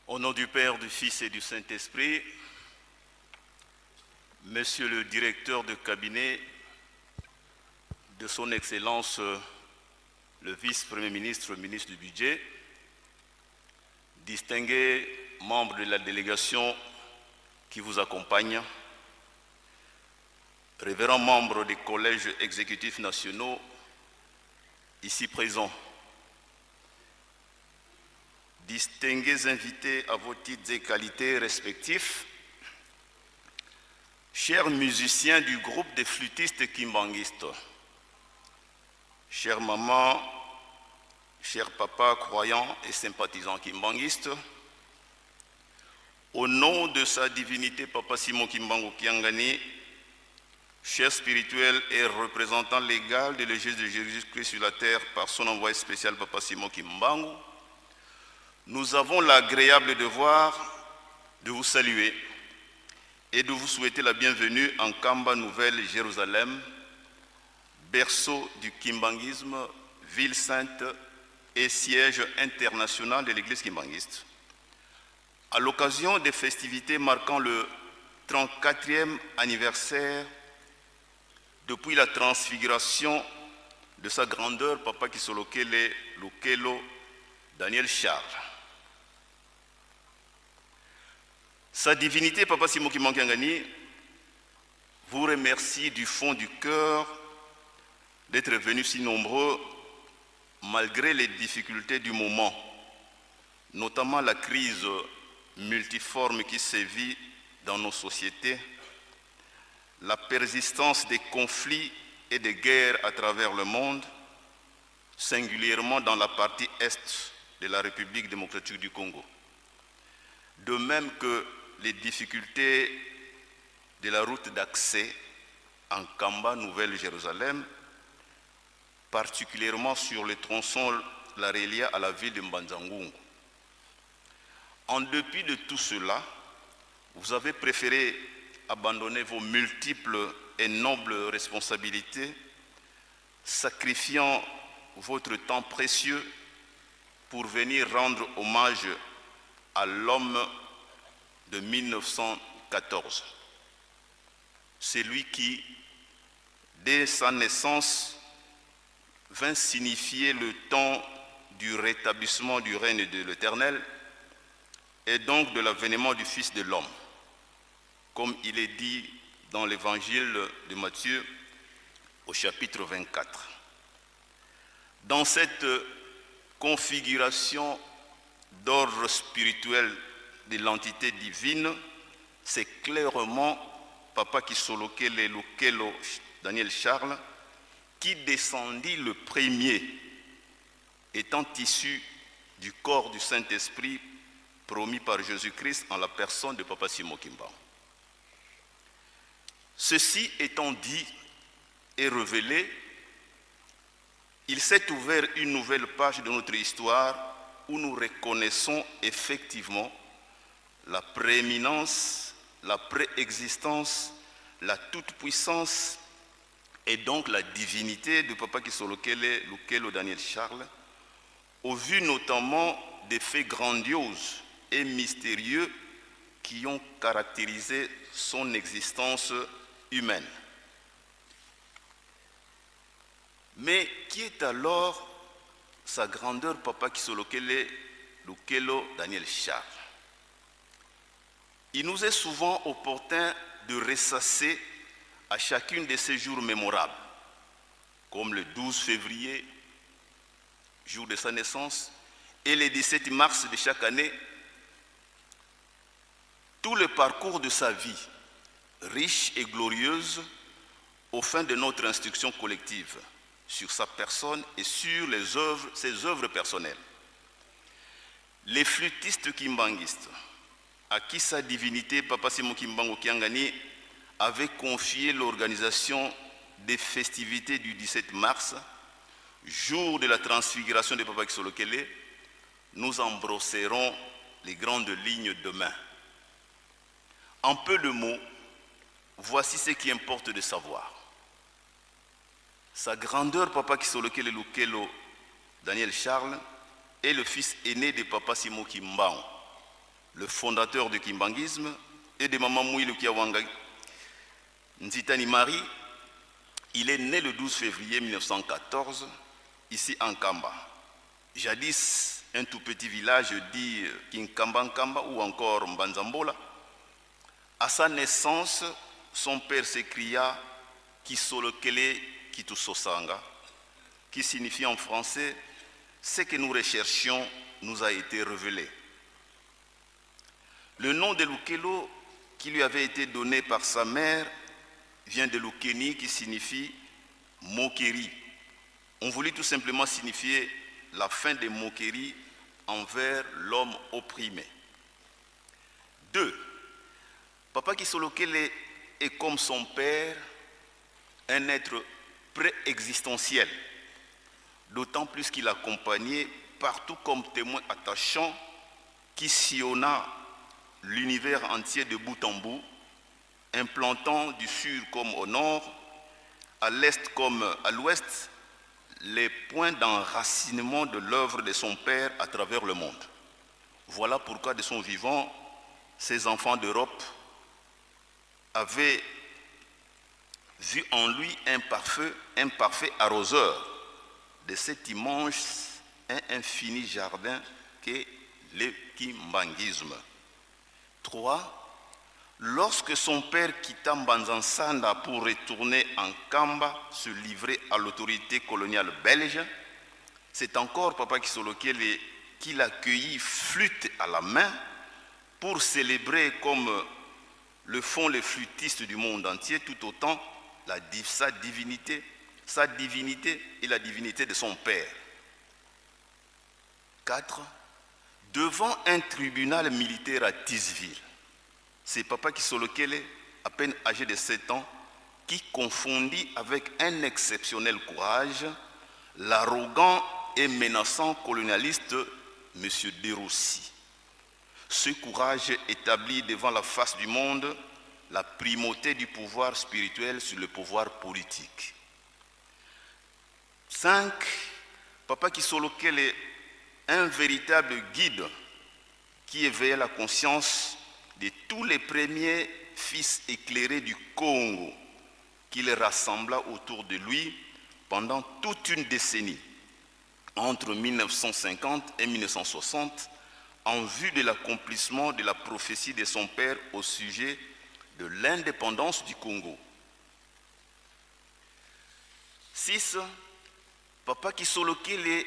Au nom du Père, du Fils et du Saint-Esprit, Monsieur le directeur de cabinet de Son Excellence, le vice-premier ministre, ministre du Budget, distingués membres de la délégation qui vous accompagne, révérends membres des collèges exécutifs nationaux ici présents, distingués invités à vos titres et qualités respectifs, chers musiciens du groupe des flûtistes kimbanguistes, chères mamans, chers papas croyants et sympathisants kimbanguistes, au nom de sa divinité Papa Simon Kimbangu Kiangani, chef spirituel et représentant légal de l'Église de Jésus-Christ sur la terre par son envoyé spécial Papa Simon Kimbangu, nous avons l'agréable devoir de vous saluer et de vous souhaiter la bienvenue en Kamba Nouvelle-Jérusalem, berceau du kimbanguisme, ville sainte et siège international de l'Église kimbanguiste. À l'occasion des festivités marquant le 34e anniversaire depuis la transfiguration de sa grandeur, Papa Kisolokele Lukelo Daniel Charles. Sa divinité, Papa Simon Kimbangu vous remercie du fond du cœur d'être venus si nombreux malgré les difficultés du moment, notamment la crise multiforme qui sévit dans nos sociétés, la persistance des conflits et des guerres à travers le monde, singulièrement dans la partie est de la République démocratique du Congo. De même que les difficultés de la route d'accès en Kamba, Nouvelle-Jérusalem, particulièrement sur le tronçon la relia à la ville de Mbanzangungu. En dépit de tout cela, vous avez préféré abandonner vos multiples et nobles responsabilités, sacrifiant votre temps précieux pour venir rendre hommage à l'homme de 1914. C'est lui qui, dès sa naissance, vint signifier le temps du rétablissement du règne de l'Éternel et donc de l'avènement du Fils de l'homme, comme il est dit dans l'évangile de Matthieu au chapitre 24. Dans cette configuration d'ordre spirituel de l'entité divine, c'est clairement Papa Kisolokele Lukelo Daniel Charles qui descendit le premier, étant issu du corps du Saint-Esprit promis par Jésus-Christ en la personne de Papa Simon Kimbangu. Ceci étant dit et révélé, il s'est ouvert une nouvelle page de notre histoire où nous reconnaissons effectivement la prééminence, la préexistence, la toute-puissance et donc la divinité de Papa Kisolokele Lukelo Daniel Charles, au vu notamment des faits grandioses et mystérieux qui ont caractérisé son existence humaine. Mais qui est alors sa grandeur, Papa Kisolokele Lukelo Daniel Charles? Il nous est souvent opportun de ressasser à chacune de ces jours mémorables, comme le 12 février, jour de sa naissance, et le 17 mars de chaque année, tout le parcours de sa vie, riche et glorieuse, au fin de notre instruction collective, sur sa personne et sur ses œuvres personnelles. Les flûtistes kimbanguistes, à qui sa divinité, Papa Simon Kimbangu Kiangani, avait confié l'organisation des festivités du 17 mars, jour de la transfiguration de Papa Kisolokele, nous embrosserons les grandes lignes demain. En peu de mots, voici ce qui importe de savoir. Sa grandeur, Papa Kisolokele Daniel Charles, est le fils aîné de Papa Simon Kimbangu, le fondateur du kimbanguisme, et de Maman Mouilou Kiawanga Nzitani Marie. Il est né le 12 février 1914, ici en Kamba. Jadis, un tout petit village dit Kinkamba ou encore Mbanzambola. À sa naissance, son père s'écria Kisolokele Kitusosanga, qui signifie en français « ce que nous recherchions nous a été révélé ». Le nom de Lukelo qui lui avait été donné par sa mère vient de Lukeni qui signifie moquerie. On voulait tout simplement signifier la fin des moqueries envers l'homme opprimé. 2. Papa Kisolokele est comme son père un être préexistentiel, d'autant plus qu'il accompagnait partout comme témoin attachant qui sillonna l'univers entier de bout en bout, implantant du sud comme au nord, à l'est comme à l'ouest, les points d'enracinement de l'œuvre de son père à travers le monde. Voilà pourquoi de son vivant, ces enfants d'Europe avaient vu en lui un parfait arroseur de cet immense et infini jardin qu'est le kimbanguisme. 3. Lorsque son père quitta Mbanzansanda pour retourner en Kamba, se livrer à l'autorité coloniale belge, c'est encore Papa Kisolokele qui l'accueillit flûte à la main pour célébrer comme le font les flûtistes du monde entier, tout autant sa divinité et la divinité de son père. 4. Devant un tribunal militaire à Tisville, c'est Papa Kisolokele, à peine âgé de 7 ans, qui confondit avec un exceptionnel courage l'arrogant et menaçant colonialiste M. Deroussi. Ce courage établit devant la face du monde la primauté du pouvoir spirituel sur le pouvoir politique. 5. Papa Kisolokele est un véritable guide qui éveillait la conscience de tous les premiers fils éclairés du Congo, qu'il rassembla autour de lui pendant toute une décennie, entre 1950 et 1960, en vue de l'accomplissement de la prophétie de son père au sujet de l'indépendance du Congo. 6. Papa Kisolokele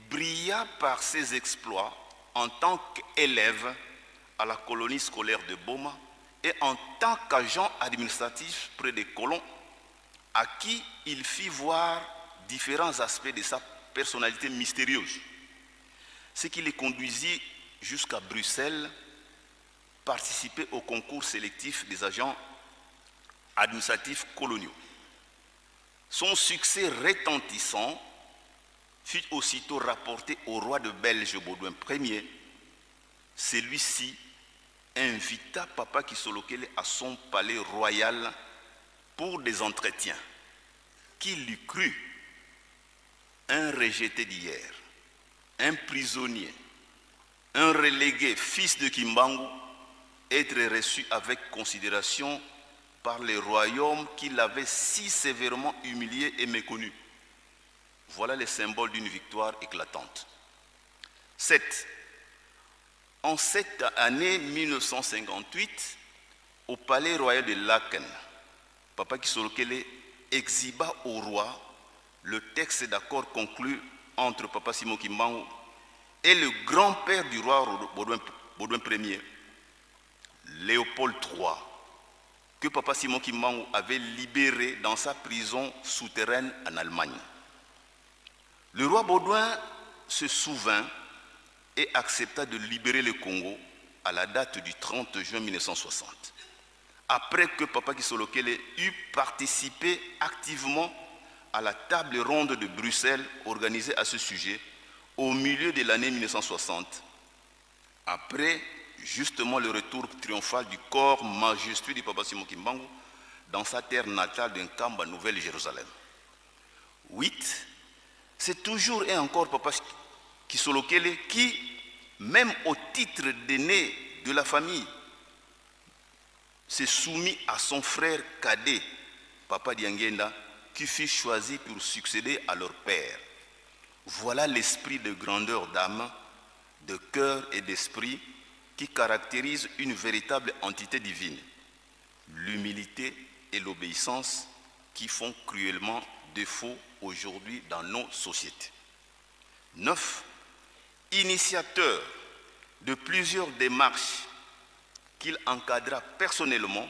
brilla par ses exploits en tant qu'élève à la colonie scolaire de Boma et en tant qu'agent administratif près des colons, à qui il fit voir différents aspects de sa personnalité mystérieuse, ce qui les conduisit jusqu'à Bruxelles, participer au concours sélectif des agents administratifs coloniaux. Son succès retentissant fut aussitôt rapporté au roi de Belge Baudouin Ier. Celui-ci invita Papa Kisolokele à son palais royal pour des entretiens. Qui l'eût cru? Un rejeté d'hier, un prisonnier, un relégué, fils de Kimbangu, être reçu avec considération par les royaumes qui l'avaient si sévèrement humilié et méconnu. Voilà les symboles d'une victoire éclatante. 7. En cette année 1958, au palais royal de Laken, Papa Kisolokele exhiba au roi le texte d'accord conclu entre Papa Simon Kimbangu et le grand-père du roi Baudouin Ier, Léopold III, que Papa Simon Kimbangu avait libéré dans sa prison souterraine en Allemagne. Le roi Baudouin se souvint et accepta de libérer le Congo à la date du 30 juin 1960, après que Papa Kisolokele eut participé activement à la table ronde de Bruxelles organisée à ce sujet au milieu de l'année 1960, après justement le retour triomphal du corps majestueux de Papa Simon Kimbangu dans sa terre natale de Nkamba, Nouvelle-Jérusalem. 8. C'est toujours et encore Papa Kisolokele qui, même au titre d'aîné de la famille s'est soumis à son frère cadet, Papa Diangenda, qui fut choisi pour succéder à leur père. Voilà l'esprit de grandeur d'âme, de cœur et d'esprit qui caractérise une véritable entité divine. L'humilité et l'obéissance qui font cruellement défaut aujourd'hui dans nos sociétés. 9. Initiateur de plusieurs démarches qu'il encadra personnellement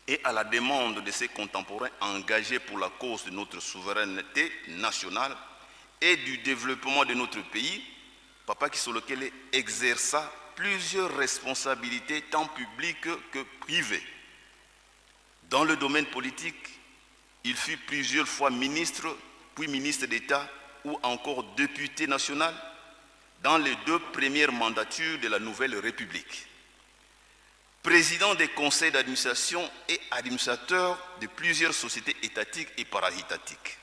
et à la demande de ses contemporains engagés pour la cause de notre souveraineté nationale et du développement de notre pays, Papa Kisolokele exerça plusieurs responsabilités tant publiques que privées. Dans le domaine politique, il fut plusieurs fois ministre, puis ministre d'État ou encore député national dans les 2 premières mandatures de la Nouvelle République. Président des conseils d'administration et administrateur de plusieurs sociétés étatiques et para-étatiques.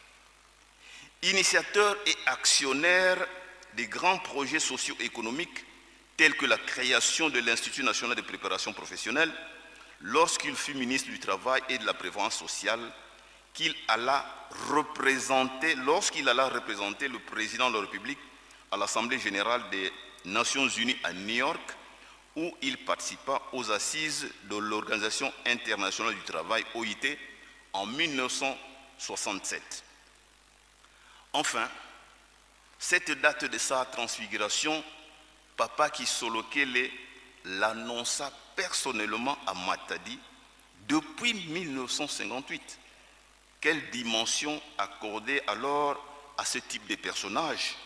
Initiateur et actionnaire des grands projets socio-économiques tels que la création de l'Institut national de préparation professionnelle lorsqu'il fut ministre du Travail et de la Prévoyance sociale, lorsqu'il alla représenter le président de la République à l'Assemblée générale des Nations unies à New York, où il participa aux assises de l'Organisation internationale du travail, OIT, en 1967. Enfin, cette date de sa transfiguration, Papa Kisolokele l'annonça personnellement à Matadi depuis 1958. Quelle dimension accorder alors à ce type de personnage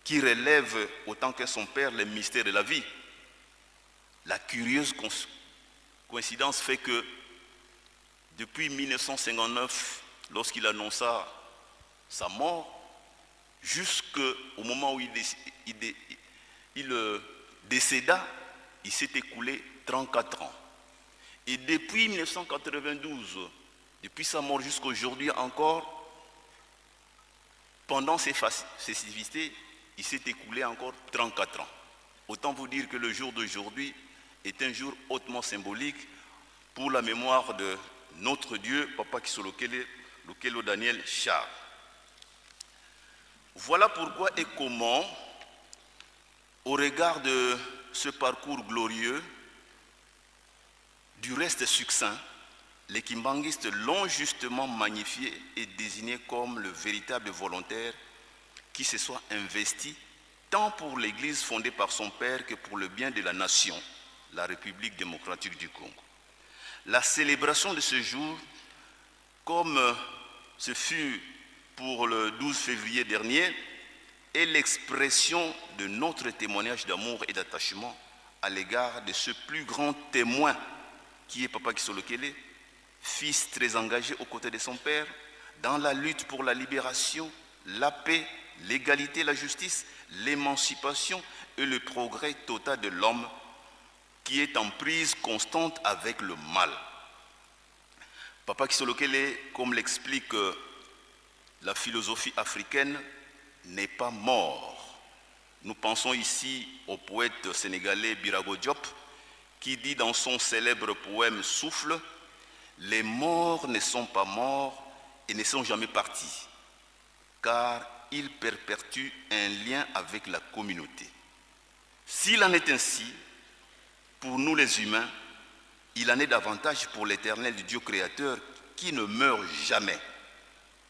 qui relève autant que son père les mystères de la vie? La curieuse coïncidence fait que depuis 1959, lorsqu'il annonça sa mort, jusqu'au moment où il décéda, il s'est écoulé 34 ans. Et depuis 1992, depuis sa mort jusqu'à aujourd'hui encore, pendant ces festivités, il s'est écoulé encore 34 ans. Autant vous dire que le jour d'aujourd'hui est un jour hautement symbolique pour la mémoire de notre Dieu, Papa Kisolokele Lokelo Daniel Charles. Voilà pourquoi et comment, au regard de ce parcours glorieux, du reste succinct, les kimbanguistes l'ont justement magnifié et désigné comme le véritable volontaire qui se soit investi tant pour l'Église fondée par son père que pour le bien de la nation, la République démocratique du Congo. La célébration de ce jour, comme ce fut pour le 12 février dernier, est l'expression de notre témoignage d'amour et d'attachement à l'égard de ce plus grand témoin qui est Papa Kisolokele, fils très engagé aux côtés de son père dans la lutte pour la libération, la paix, l'égalité, la justice, l'émancipation et le progrès total de l'homme qui est en prise constante avec le mal. Papa Kisolokele, comme l'explique la philosophie africaine, n'est pas mort. Nous pensons ici au poète sénégalais Birago Diop qui dit dans son célèbre poème Souffle, « Les morts ne sont pas morts et ne sont jamais partis, car ils perpétuent un lien avec la communauté. S'il en est ainsi, pour nous les humains, il en est davantage pour l'Éternel Dieu créateur qui ne meurt jamais.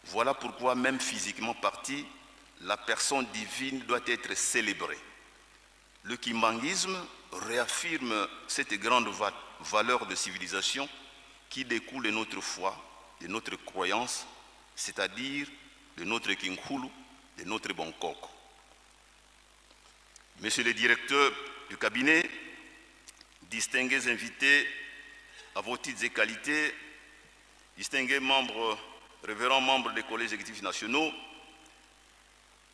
Voilà pourquoi, même physiquement parti, la personne divine doit être célébrée. Le kimbanguisme réaffirme cette grande valeur de civilisation qui découle de notre foi, de notre croyance, c'est-à-dire de notre Kinkhulu, de notre Bonkoko. Monsieur le directeur du cabinet, distingués invités à vos titres et qualités, distingués membres, révérends membres des collèges exécutifs nationaux,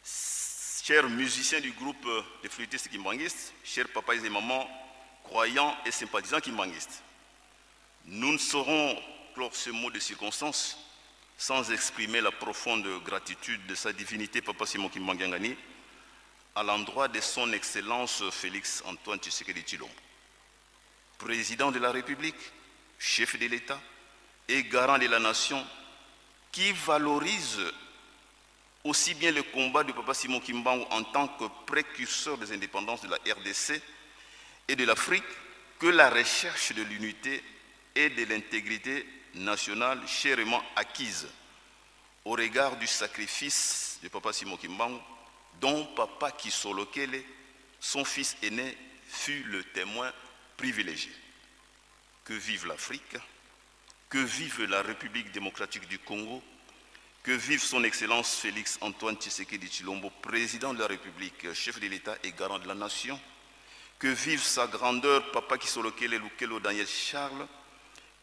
chers musiciens du groupe des flûtistes kimbanguistes, chers papas et mamans, croyants et sympathisants kimbanguistes, nous ne saurons clore ce mot de circonstance sans exprimer la profonde gratitude de sa divinité Papa Simon Kimbangu Ngani à l'endroit de son Excellence Félix Antoine Tshisekedi Tshilombo, président de la République, chef de l'État et garant de la nation, qui valorise aussi bien le combat du Papa Simon Kimbangu en tant que précurseur des indépendances de la RDC et de l'Afrique que la recherche de l'unité et de l'intégrité nationale chèrement acquise au regard du sacrifice du Papa Simon Kimbangu, dont Papa Kisolokele, son fils aîné, fut le témoin privilégié. Que vive l'Afrique, que vive la République démocratique du Congo, que vive son Excellence Félix Antoine Tshisekedi Tshilombo, président de la République, chef de l'État et garant de la nation, que vive sa grandeur Papa Kisolokele Lukelo Daniel Charles,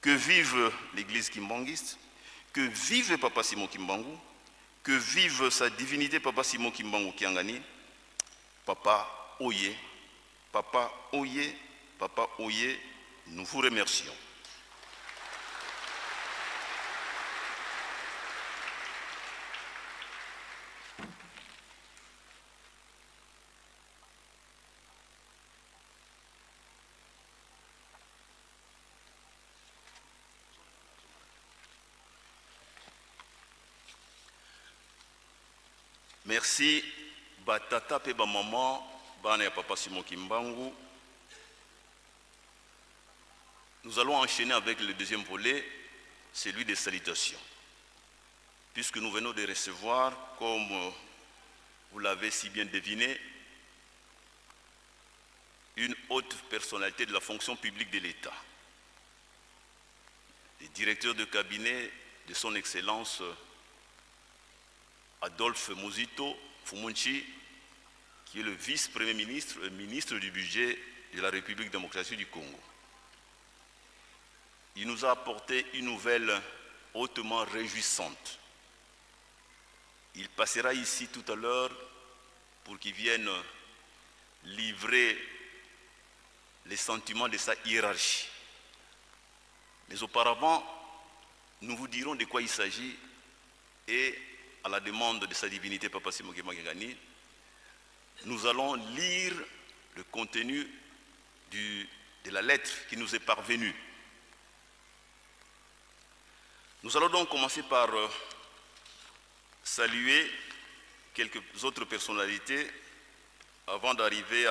que vive l'Église kimbanguiste, que vive Papa Simon Kimbangu, que vive sa divinité Papa Simon Kimbangu Kiangani, Papa Oye, Papa Oye, Papa Oye, nous vous remercions. Merci, batata pe ba maman, bana ya Papa Simon Kimbangu. Nous allons enchaîner avec le deuxième volet, celui des salutations. Puisque nous venons de recevoir, comme vous l'avez si bien deviné, une haute personnalité de la fonction publique de l'État. Le directeur de cabinet de son Excellence Adolphe Muzito Fumunchi, qui est le vice-premier ministre et ministre du budget de la République démocratique du Congo. Il nous a apporté une nouvelle hautement réjouissante. Il passera ici tout à l'heure pour qu'il vienne livrer les sentiments de sa hiérarchie. Mais auparavant, nous vous dirons de quoi il s'agit et à la demande de sa divinité Papa Simon Kimbangu, nous allons lire le contenu de la lettre qui nous est parvenue. Nous allons donc commencer par saluer quelques autres personnalités avant d'arriver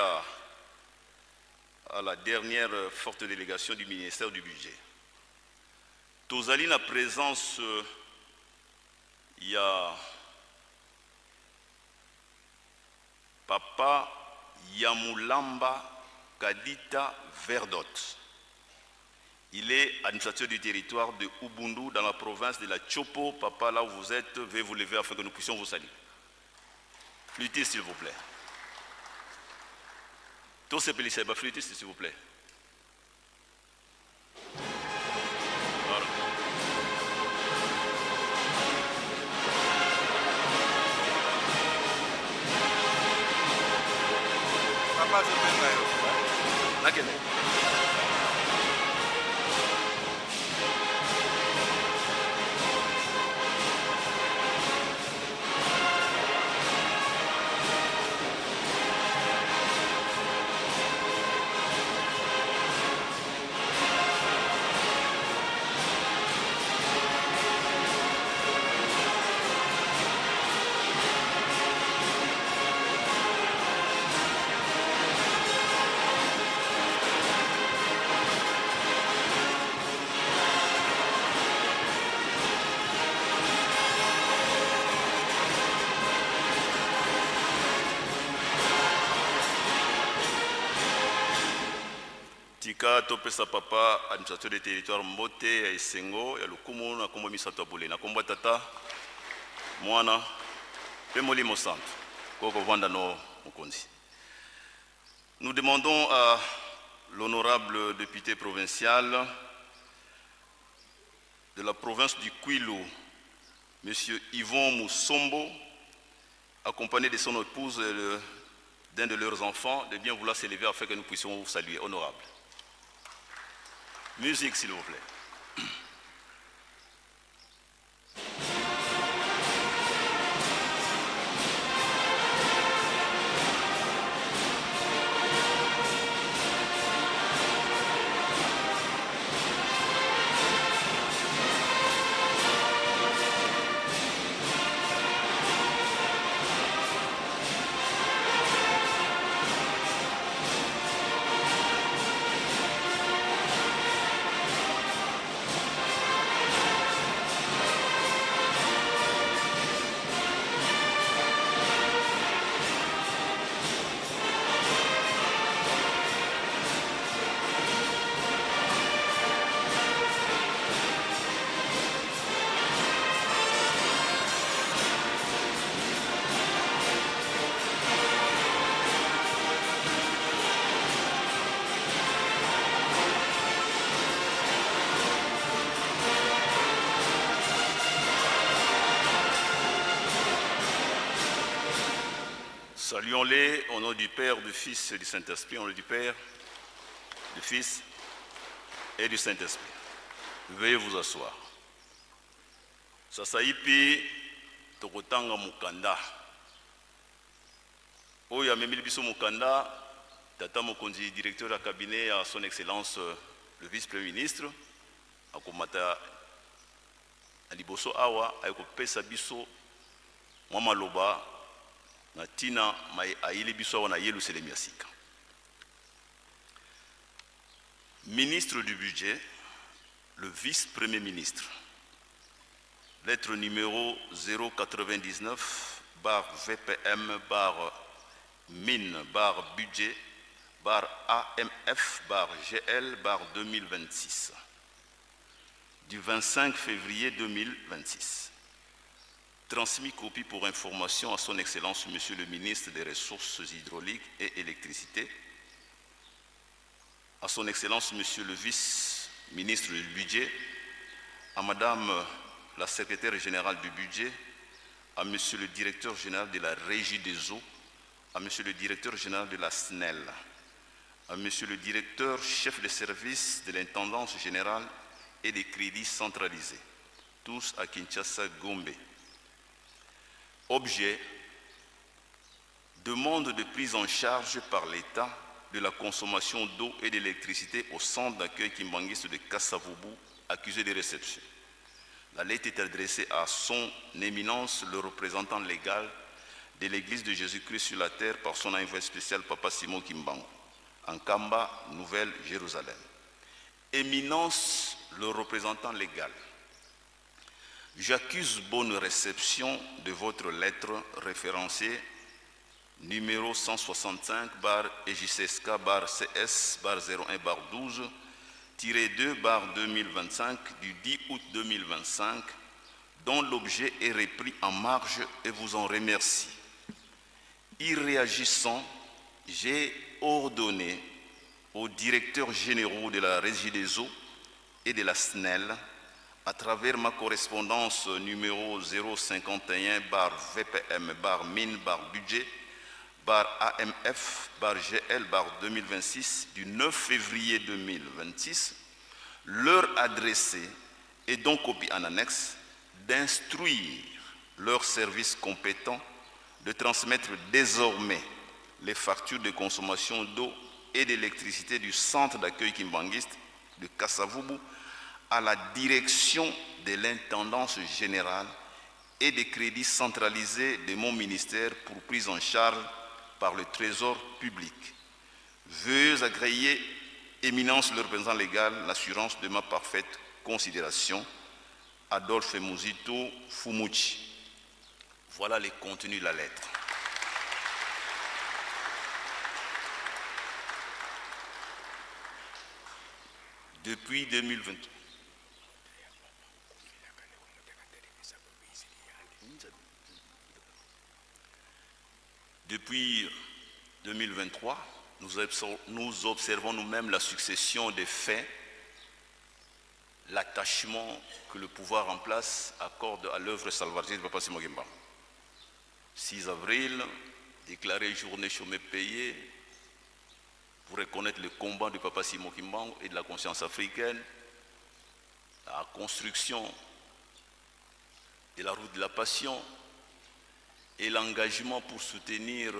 à la dernière forte délégation du ministère du Budget. Tozali na présence il y a Papa Yamulamba Kadita Verdot. Il est administrateur du territoire de Ubundu dans la province de la Chopo. Papa, là où vous êtes, veuillez vous lever afin que nous puissions vous saluer. Flûtiste, s'il vous plaît. Tous ces policiers, flûtiste, s'il vous plaît. Papa, je vais là. Topesa Papa, administrateur des territoires Mbote, ya Esengo, ya Lukumu, na Kombo Misato Abule, na Kombo Tata, Mwana, Pemoli Mosanto, Koko Vanda no Mukonzi. Nous demandons à l'honorable député provincial de la province du Kwilu, M. Yvon Moussombo, accompagné de son épouse et d'un de leurs enfants, de bien vouloir s'élever afin que nous puissions vous saluer. Honorable. Musique, s'il vous plaît. Saluons-les au nom du Père, du Fils et du Saint-Esprit, au nom du Père, du Fils et du Saint-Esprit. Veuillez vous asseoir. Sasa hivi tokotanga mukanda. Oyo amemeli biso mukanda, tata mokonzi directeur de cabinet à son excellence le vice-premier ministre, akomata aliboso awa ayokopesa biso mwa maloba na tina ayeli biso awa na yelusele miasika. Ministre du budget, le vice-premier ministre, lettre numéro 099 /VPM mine budget AMF GL 2026 du 25 février 2026. Transmis copie pour information à son excellence monsieur le ministre des Ressources hydrauliques et électricité, à son excellence monsieur le vice-ministre du budget, à madame la secrétaire générale du budget, à monsieur le directeur général de la régie des eaux, à monsieur le directeur général de la SNEL, à monsieur le directeur chef de service de l'intendance générale et des crédits centralisés, tous à Kinshasa, Gombe. Objet: demande de prise en charge par l'État de la consommation d'eau et d'électricité au centre d'accueil kimbanguiste de Kasavubu, accusé de réception. La lettre est adressée à son éminence, le représentant légal de l'Église de Jésus-Christ sur la terre par son envoyé spécial Papa Simon Kimbangu, en Kamba, Nouvelle-Jérusalem. Éminence, le représentant légal. J'accuse bonne réception de votre lettre référencée numéro 165 EJCSK CS 01-12-2-2025 du 10 août 2025, dont l'objet est repris en marge et vous en remercie. Y réagissant, j'ai ordonné aux directeurs généraux de la Régie des eaux et de la SNEL, à travers ma correspondance numéro 051 VPM mine budget AMF GL 2026 du 9 février 2026, leur adresser et donc copie en annexe d'instruire leurs services compétents de transmettre désormais les factures de consommation d'eau et d'électricité du centre d'accueil kimbanguiste de Kasavubu à la direction de l'intendance générale et des crédits centralisés de mon ministère pour prise en charge par le Trésor public. Veuillez agréer, éminence le représentant légal, l'assurance de ma parfaite considération. Adolphe Muzito Fumuchi. Voilà les contenus de la lettre. Depuis 2023. Depuis 2023, nous observons nous-mêmes la succession des faits, l'attachement que le pouvoir en place accorde à l'œuvre salvatrice de Papa Simon Kimbangu. 6 avril, déclaré journée chômée payée pour reconnaître le combat de Papa Simon Kimbangu et de la conscience africaine, la construction de la route de la passion et l'engagement pour soutenir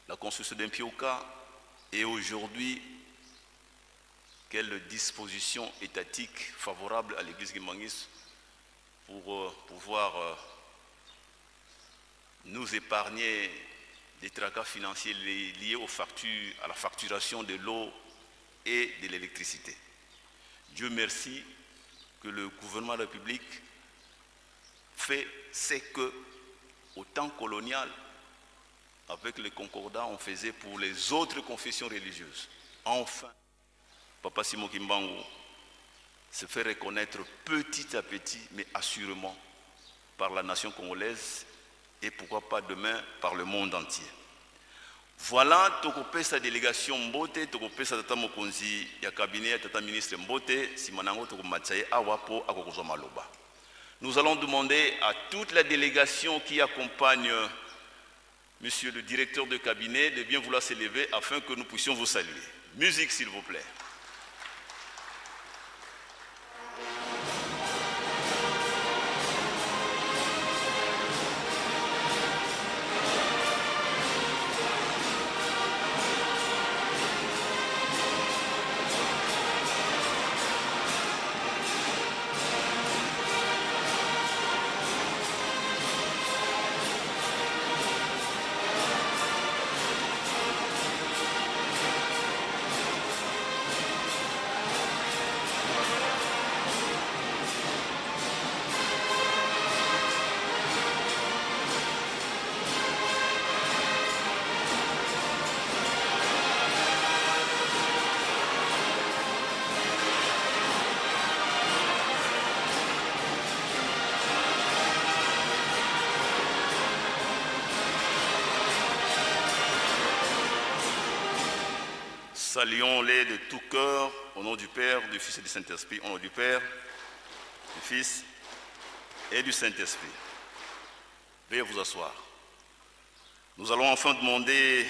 la construction d'un Pioka, et aujourd'hui, quelle disposition étatique favorable à l'église kimbanguiste pour pouvoir nous épargner des tracas financiers liés aux factures, à la facturation de l'eau et de l'électricité. Dieu merci que le gouvernement de la République fait ce que, au temps colonial, avec le concordat, on faisait pour les autres confessions religieuses. Enfin, Papa Simon Kimbangu se fait reconnaître petit à petit, mais assurément, par la nation congolaise et pourquoi pas demain par le monde entier. Voilà, tokopé sa délégation Mbote, tokopé sa tata mokonzi ya cabinet, tata ministre Mbote, simanango tokomatsaye awapo akokozwa maloba. Nous allons demander à toute la délégation qui accompagne Monsieur le directeur de cabinet de bien vouloir s'élever afin que nous puissions vous saluer. Musique, s'il vous plaît. Saluons-les de tout cœur, au nom du Père, du Fils et du Saint-Esprit, au nom du Père, du Fils et du Saint-Esprit. Veuillez vous asseoir. Nous allons enfin demander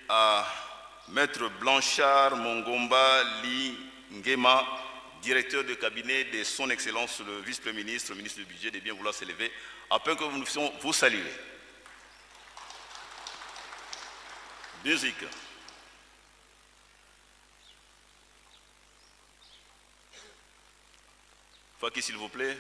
à Maître Blanchard Mongomba Li Ngema, directeur de cabinet de son Excellence le vice-premier ministre, ministre du Budget, de bien vouloir s'élever, afin que nous puissions vous saluer. Musique. Faki, s'il vous plaît.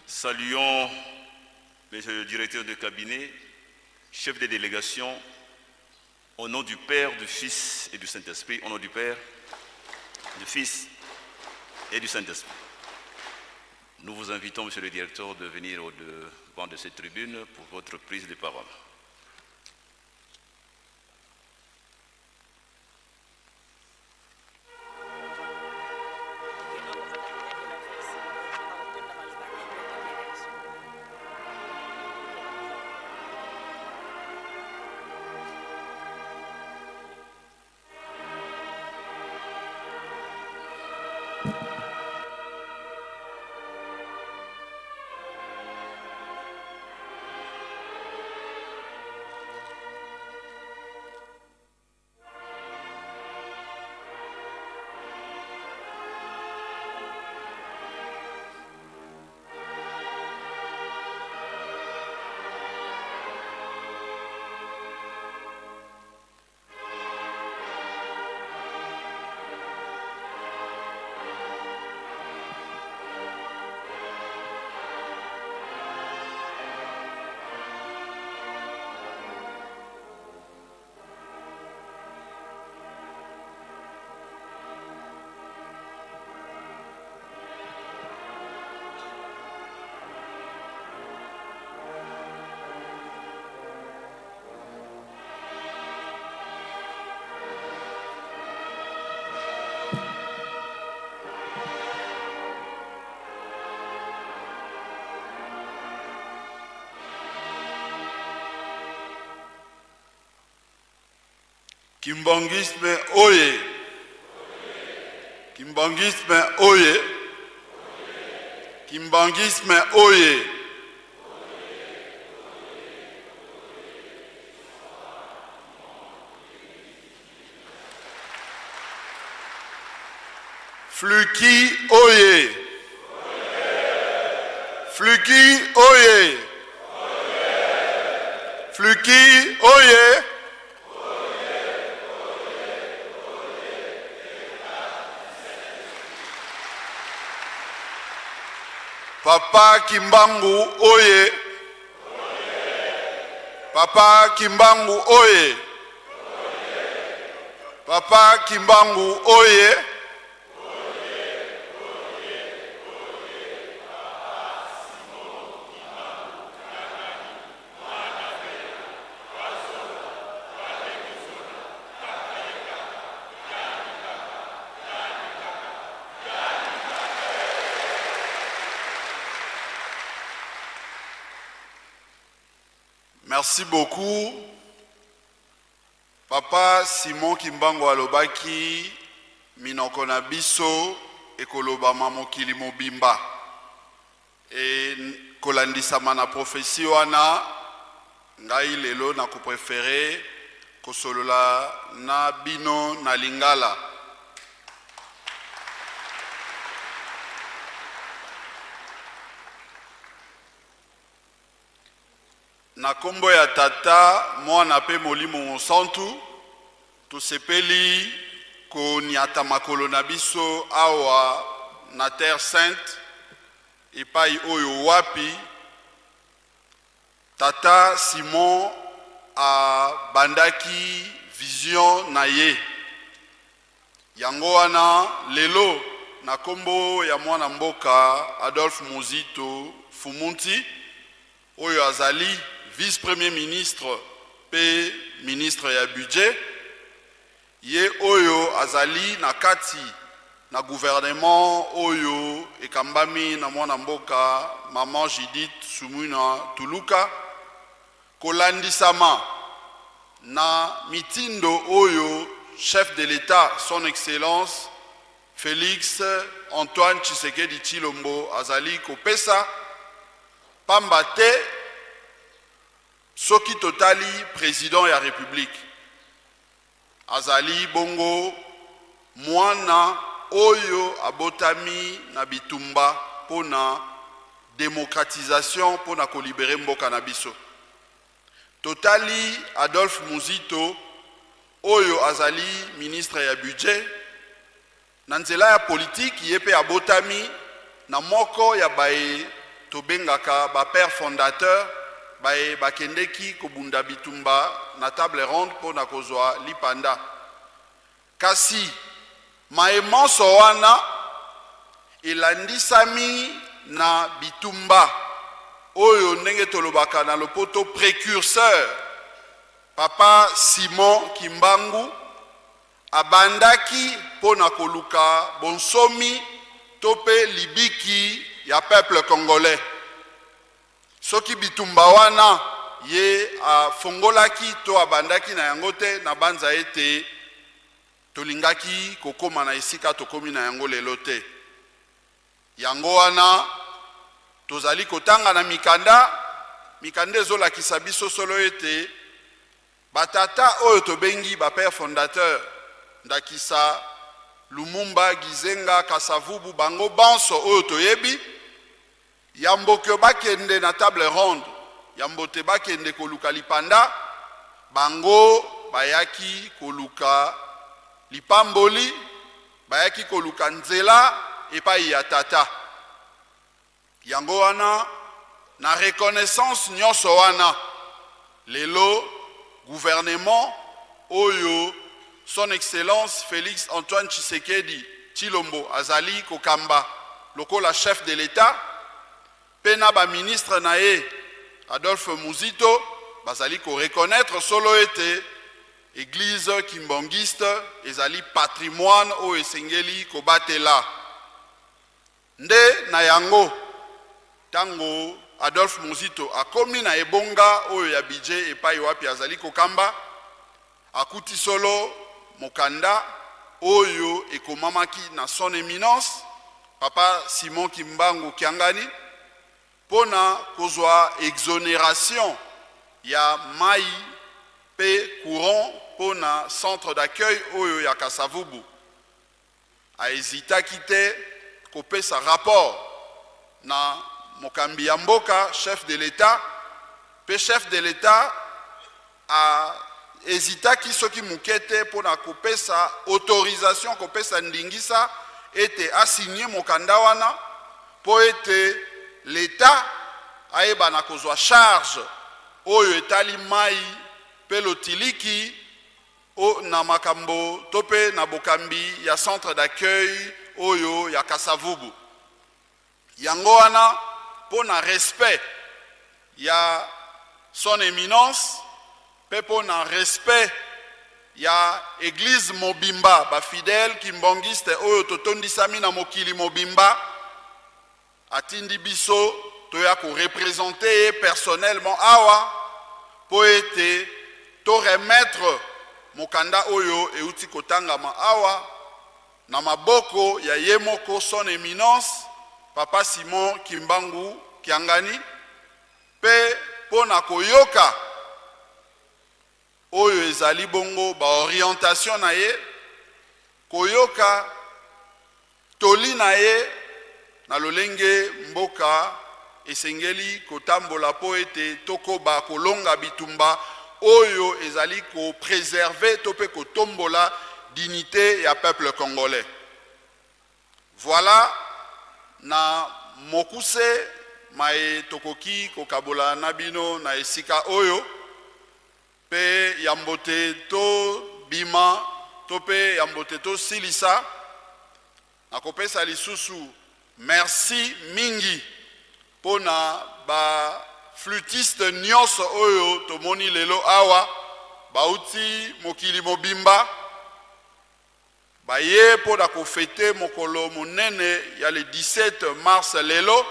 Saluons le directeur de cabinet, chef de délégation, au nom du Père, du Fils et du Saint-Esprit, au nom du Père, du Fils et du Saint-Esprit. Nous vous invitons, monsieur le directeur, de venir au-devant de cette tribune pour votre prise de parole. Kimbangisme oye. Kimbangisme oye. Kimbangisme oye. Fluki oye. Fluki oye. Fluki oye. Papa Kimbangu oye. Papa Kimbangu oye. Papa Kimbangu oye. Merci beaucoup. Papa Simon Kimbangu alobaki minoko na biso ekoloba mokili mobimba. E kolandisama na prophétie wana ngai lelo na ko préféré kosolola na bino na lingala. Na kombo ya tata mwana pe molimo monsantu tosepeli koniata makolo na biso awa na terre sainte epai oyo wapi tata Simon a bandaki vision na ye yango wana lelo na kombo ya mwana mboka Adolphe Muzito Fumunti oyo azali vice-premier ministre pe ministre ya budget ye oyo azali na kati na gouvernement oyo ekambami na mwana mboka maman Judith Sumuna Tuluka kolandisama na mitindo oyo chef de l'État son excellence Félix Antoine Tshisekedi Tshilombo azali kopesa pamba te soki totali président ya république azali bongo mwana oyo abotami na bitumba pona démocratisation pona ko libérer mboka na biso totali Adolphe Muzito oyo azali ministre ya budget na nzela ya politique yepe abotami na moko ya bae tobengaka ba père fondateur bae bakendeki kobunda bitumba na table ronde pona kozwa lipanda kasi maemonso wana elandisami na bitumba oyo ndenge tolobaka na lopoto précurseur papa Simon Kimbangu abandaki pona koluka bonsomi tope libiki ya peuple congolais soki bitumba wana ye afongolaki to abandaki na yango te na banza ete tolingaki kokoma na esika tokomi na yango lelo te yango wana tozali kotanga na mikanda ezolakisa biso solo ete batata oyo tobengi ba père fondateur Ndakisa Lumumba Gizenga Kasavubu bango banso oyo toyebi yamboke bakende na table ronde yambote bakende koluka lipanda bango bayaki koluka lipamboli bayaki koluka nzela epai ya tata yango wana na reconnaissance nyonso wana lelo gouvernement oyo son excellence Félix Antoine Tshisekedi Tshilombo azali kokamba lokola chef de l'État pena ba ministre nae Adolphe Muzito bazali ko reconnaître solo ete église kimbangiste ezali patrimoine o esengeli ko batela nde na yango tango Adolphe Muzito akomi na ebonga oyo ya budget epai wapi azali kokamba akuti solo mokanda oyo ekomamaki na son éminence papa Simon Kimbangu Kiangani pona kozwa exonération ya mai pe courant pona centre d'accueil oyo ya Kasavubu a hésita kite kopesa rapport na mokambi ya mboka chef de l'État pe chef de l'État a hésita ki soki mukete pona kopesa autorisation kopesa ndingisa ete asigné mokanda wana po ete l'État ayeba na kozwa charge oyo etali mai pe lotiliki na makambo tope na bokambi ya centre d'accueil oyo ya Kasavubu. Yango wana po na respect ya son éminence pe po na respect ya église mobimba ba fidèle kimbongiste oyo totondisami na mokili mobimba atindi biso toya ko représenter personnellement awa po ete to remettre mokanda oyo euti kotangama awa na maboko ya yemoko son éminence Papa Simon Kimbangu Kiangani pe pona koyoka oyo ezali bongo ba orientation na ye koyoka toli na ye na lolenge mboka esengeli kotambola po ete tokoba kolonga bitumba oyo ezali ko préserver tope ko tombola dignité ya peuple congolais. Voilà na mokuse mae tokoki kokabola nabino na esika oyo pe yambote to bima tope yambote to silisa nakopesa lisusu merci mingi pona ba flûtiste nyonso oyo tomoni lelo awa bauti mokili mobimba baye pona kofete mokolo monene ya le 17 mars lelo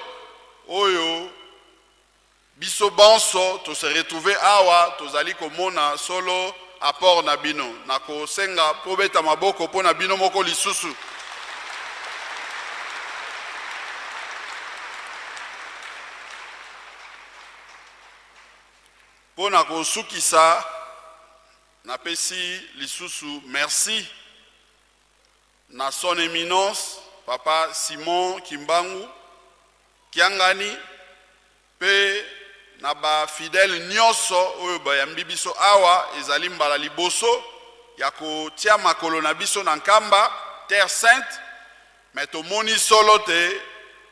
oyo biso banso to se retrouver awa tozali komona solo apport na bino nako senga pobeta maboko pona bino moko lisusu. Pona kosukisa napesi lisusu merci na son éminence Papa Simon Kimbangu Kiangani pe na ba fidèle nyonso oyo bayambi biso awa ezali mbala liboso ya kotia makolo na biso na nkamba terre sainte mais tomoni solo te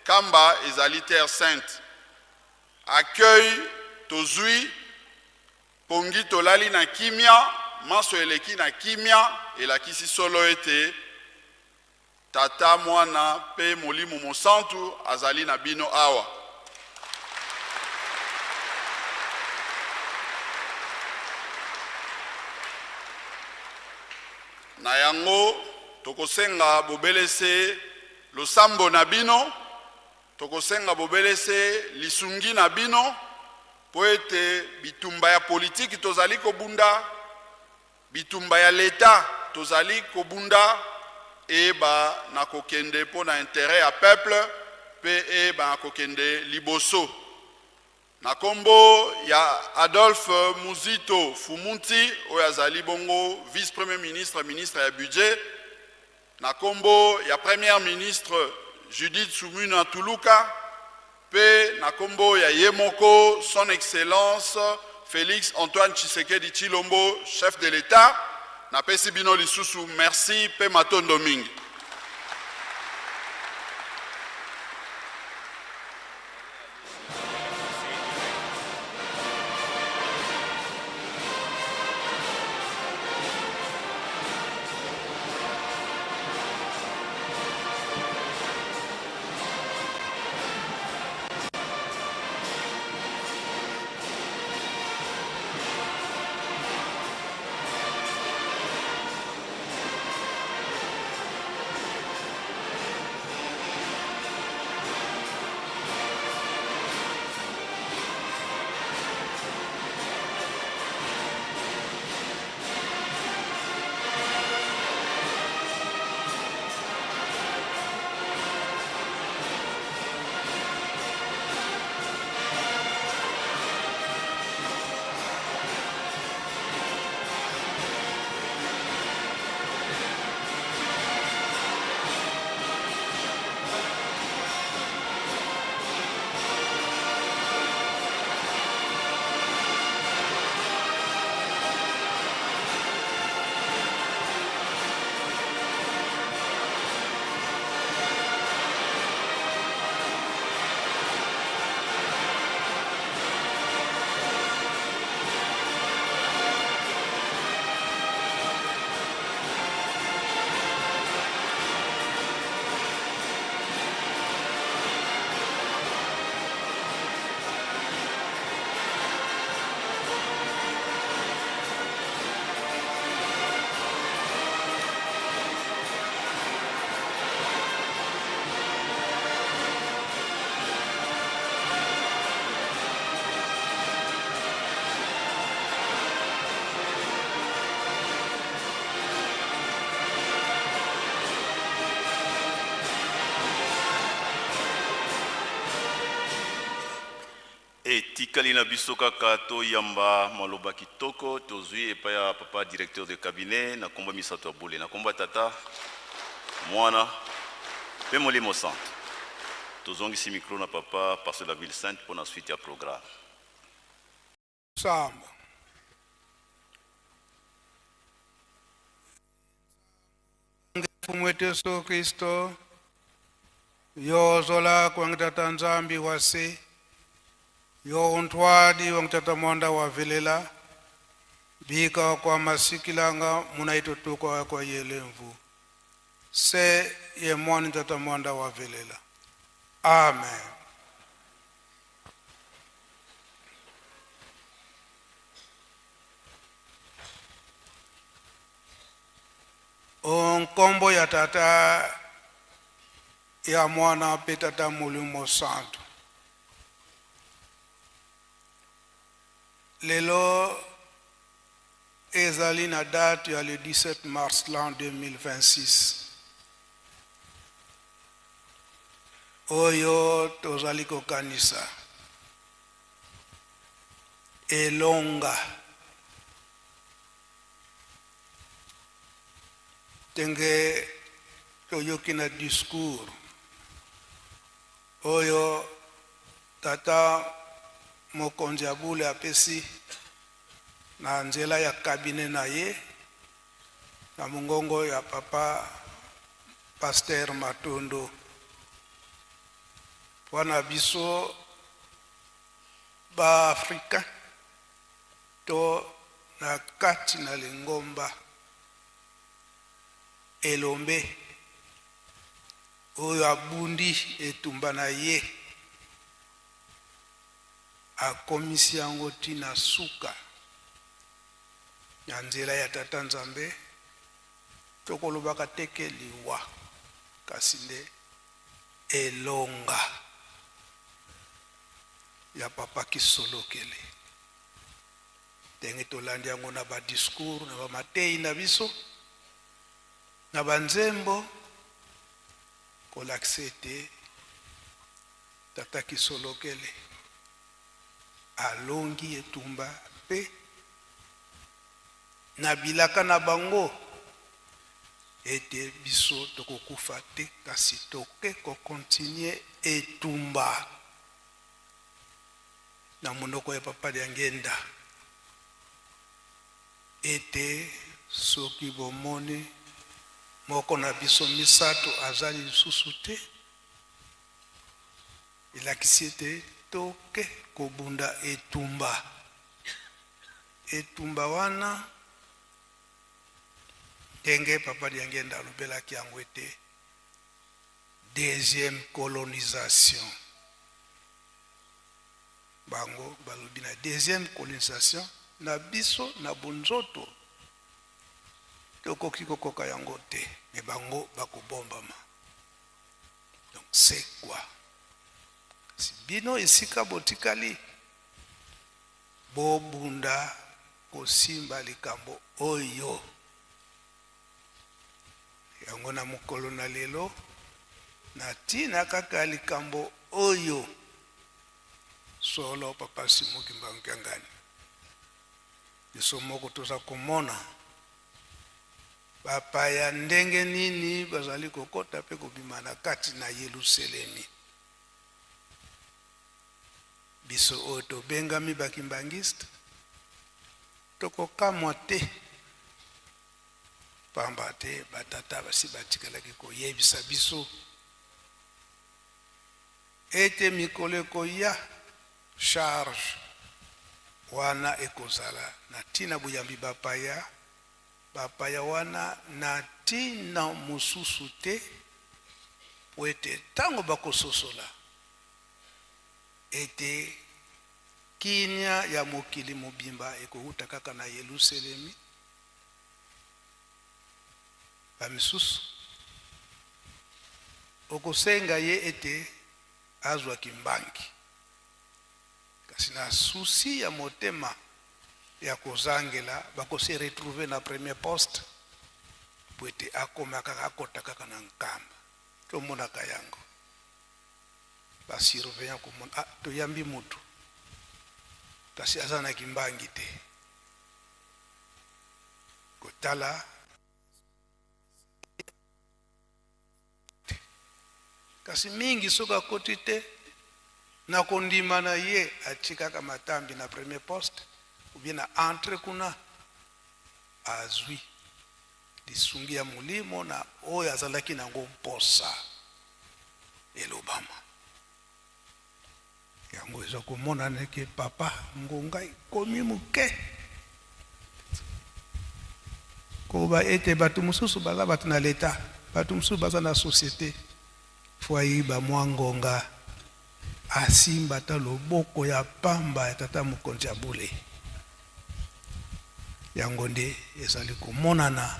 kamba ezali terre sainte accueil tozui pongi tolali na kimia maso eleki na kimia elakisi solo ete tata mwana pe molimo mosantu azali na bino awa. Na yango tokosenga bobelese losambo na bino tokosenga bobelese lisungi na bino po ete bitumba ya politiki tozali kobunda bitumba ya leta tozali kobunda eba na kokende po na intérêt ya peuple pe eba na kokende liboso na kombo ya Adolphe Muzito Fumunti oyo azali bongo vice premier ministre ministre ya budget na kombo ya première ministre Judith Sumuna Tuluka pe na kombo ya yemoko son excellence Félix Antoine Tshisekedi Tshilombo chef de l'État na pesi bino lisusu merci pe matondo mingi. tikali na biso kaka toyamba maloba kitoko tozwi epai ya papa directeur de cabinet na kombo misato ya bule na kombo tata mwana pe molimo centre tozongisi micro na papa pasteur de la ville sainte pour la suite ya programme samba mfumu wetu Yesu Kristo yozola kwangitata nzambi wase yo untwadi wangitata mwanda wa vilela bika kwa masikilanga munaitotuka kwa yelemvu se ye mwani tata mwanda wa vilela. Amen. Onkombo ya tata ya mwana pe tata mulimo santo. Lelo ezali na date ya le 17 mars l'an 2026. Oyo tozali kokanisa elonga tenge toyoki na discours oyo tata mokonzi ya bule apesi na nzela ya kabine na ye na mungongo ya papa Pasteur Matondo wana biso ba Afrika to na kati na lingomba elombe oyo abundi etumba na ye akomisi yango tina suka ya nzela ya tata nzambe tokolobaka teke liwa kasi nde elonga ya papa Kisolokele ndenge tolandi yango na ba discours na ba matei na biso na banzembo kolakisa ete tata Kisolokele alongi etumba pe na bilaka na bango ete biso tokokufa te kasi toke kokontinue etumba na monoko ya papa ya ngenda ete soki bomoni moko na biso misato azali lisusu te elakisi ete toke kobunda etumba wana ndenge papa ya ngenda alobelaki yango ete deuxième colonisation bango balobi na deuxième colonisation na biso na bonzoto tokoki kokoka yango te me bango bakobombama. Donc c'est quoi? Si bino esika botikali bobunda kosimba likambo oyo yango na mokolo na lelo na tina kaka likambo oyo solo papa Simoki Mbangangani biso moko toza komona bapaya ndenge nini bazali kokota pe kobima na kati na Yerusalemi biso oyo tobengami bakimbangiste tokokamwa te pamba te batata basi batikalaki koyebisa biso ete mikolo ekoya charge wana ekozala na tina buyambi bapaya wana na tina mosusu te po ete ntango bakososola ete kinya ya mokili mobimba ekouta kaka na Yerusalemi bamisusu okosenga ye ete azwa kimbangi kasi na susi ya motema ya kozangela bakose retrouver na premier poste po ete akoma kaka akota kaka na nkamba tomonaka yango basurveillant komona toyambi mutu kasi aza na kimbangi te kotala kasi mingi soki akoti te na kondima na ye atikaka matambi na premier poste ou bien na entre kuna azwi lisungi ya molimo na oyo azalaki nango mposa elobama yango eza komona neke papa ngonga komi moke koba ete bato mosusu baza bato na leta bato mosusu baza na société fo ayiba mwa ngonga asimba ata loboko ya pamba ya tata mokonzi ya bule yango nde ezali komonana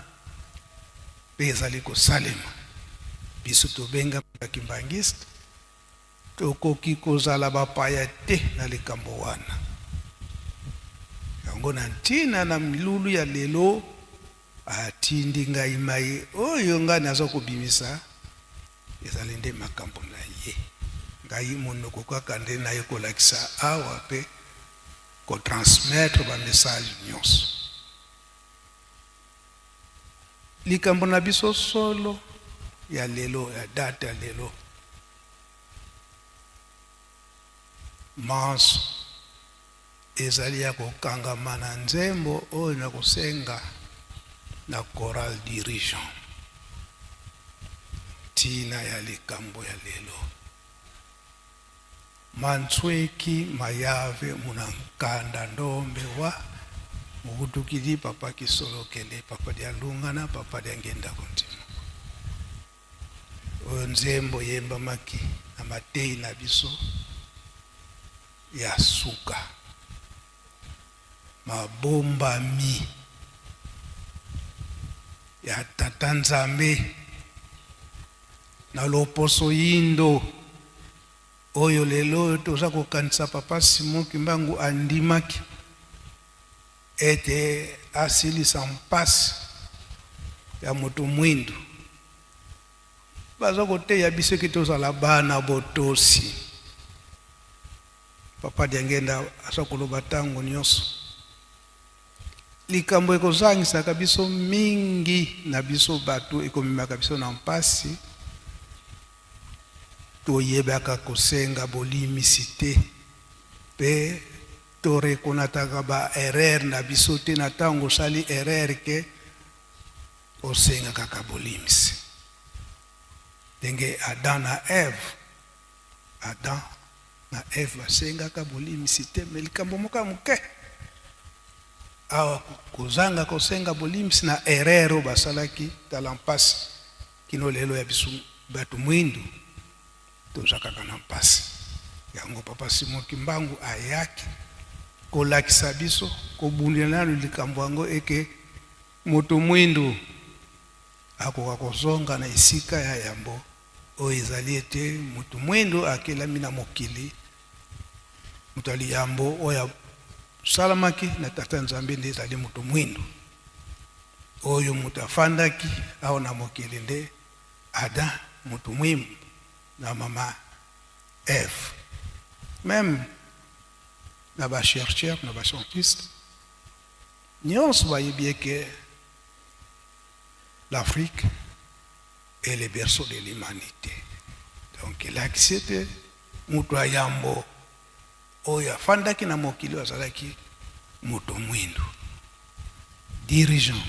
mpe ezali kosalema biso tobenga bakimbangiste tokoki kozala bapaya te na likambo wana yango na ntina na milulu ya lelo atindi ngai mai oyo ngai naza kobimisa ezali nde makambo na ye ngai monoko kaka nde naye kolakisa awa mpe kotransmettre bamessage nyonso likambo na biso solo ya lelo ya date ya lelo manso ezali ya kokangama na nzembo oyo na kosenga na choral dirigeant tina ya likambo ya lelo mansweki mayave munankanda ndombe wa mukutukili papa kisolokele papa dia lungana papa dia ngenda kontima oyo nzembo yemba maki na matei na biso ya suka mabombami ya tata nzambe na loposo yindo oyo lelo toza kokanisa papa Simon Kimbangu andimaki ete asilisa mpasi ya moto mwindu baza koteya biso eke tozala bana botosi papa diangenda aza koloba ntango nyonso likambo ekozangisaka biso mingi na biso bato ekomemaka biso na mpasi toyebaka kosenga bolimisi te mpe torekonataka ba erreur na biso te na ntango osali erreur ke osenga kaka bolimisi ndenge Adam na Eve basengaka bolimisi te me likambo moka moke awa kozanga kosenga bolimisi na erreur oyo basalaki tala mpasi kino lelo ya biso bato mwindu toza kaka na mpasi yango papa Simon Kimbangu ayaki kolakisa biso kobundela likambo yango eke moto mwindu akoka kozonga na esika ya yambo oyo ezali ete moto mwindu akelami na mokili moto ali yambo oyo salamaki na tata nzambe nde ezali moto mwindu oyo moto afandaki awo na mokili nde Adam moto mwindu na mama Eve même na ba chercheur na ba scientiste nyonso bayebi ke l'Afrique est le berceau de l'humanité donc elakisi ete moto ayambo oyo afandaki na mokili azalaki moto mwindu dirigeant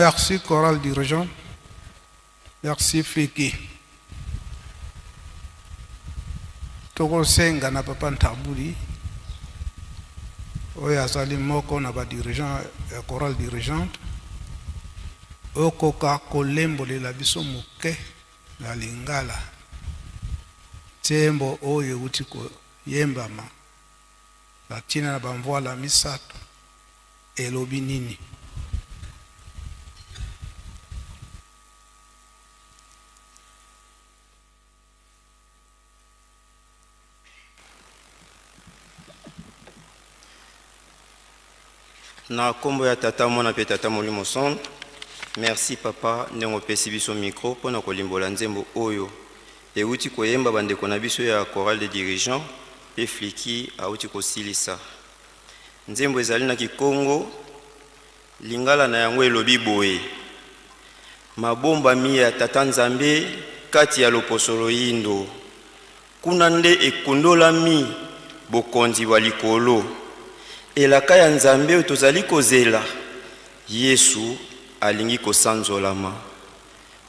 Merci chorale dirigeant. Merci Fiki. Toko senga na papa Ntabuli. Oya azali moko na ba dirigeant ya chorale dirigeante. Oko ka kolembo la biso muke la lingala. Tembo oye utiko yembama. La tina na bamvoala misato. Elobi nini. Na kombo ya tata mwana pe tata molimo son. Merci papa ndenge opesi biso micro pona kolimbola nzembo oyo euti koyemba bandeko na biso ya chorale de dirigeants pe fliki auti kosilisa. Nzembo ezali na Kikongo lingala na yango elobi boye. Mabomba mi ya tata Nzambe kati ya loposolo yindo. Kuna nde ekondola mi bokonzi wa likolo. Elaka ya Nzambe tozali kozela Yesu alingi kosanzolama.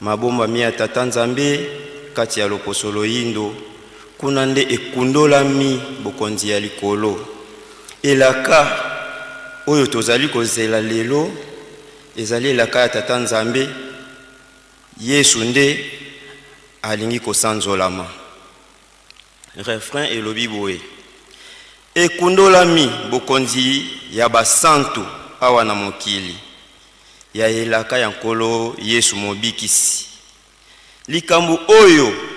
Mabomba mi ya tata Nzambe kati ya loposolo yindo. kuna nde ekundolami bokonzi ya likolo. Elaka oyo tozali kozela lelo ezali elaka ya tata Nzambe Yesu nde alingi kosanzolama. Refrain elobi boye: ekundolami bokonzi ya basantu awa na mokili ya elaka ya nkolo Yesu mobikisi. Likambo oyo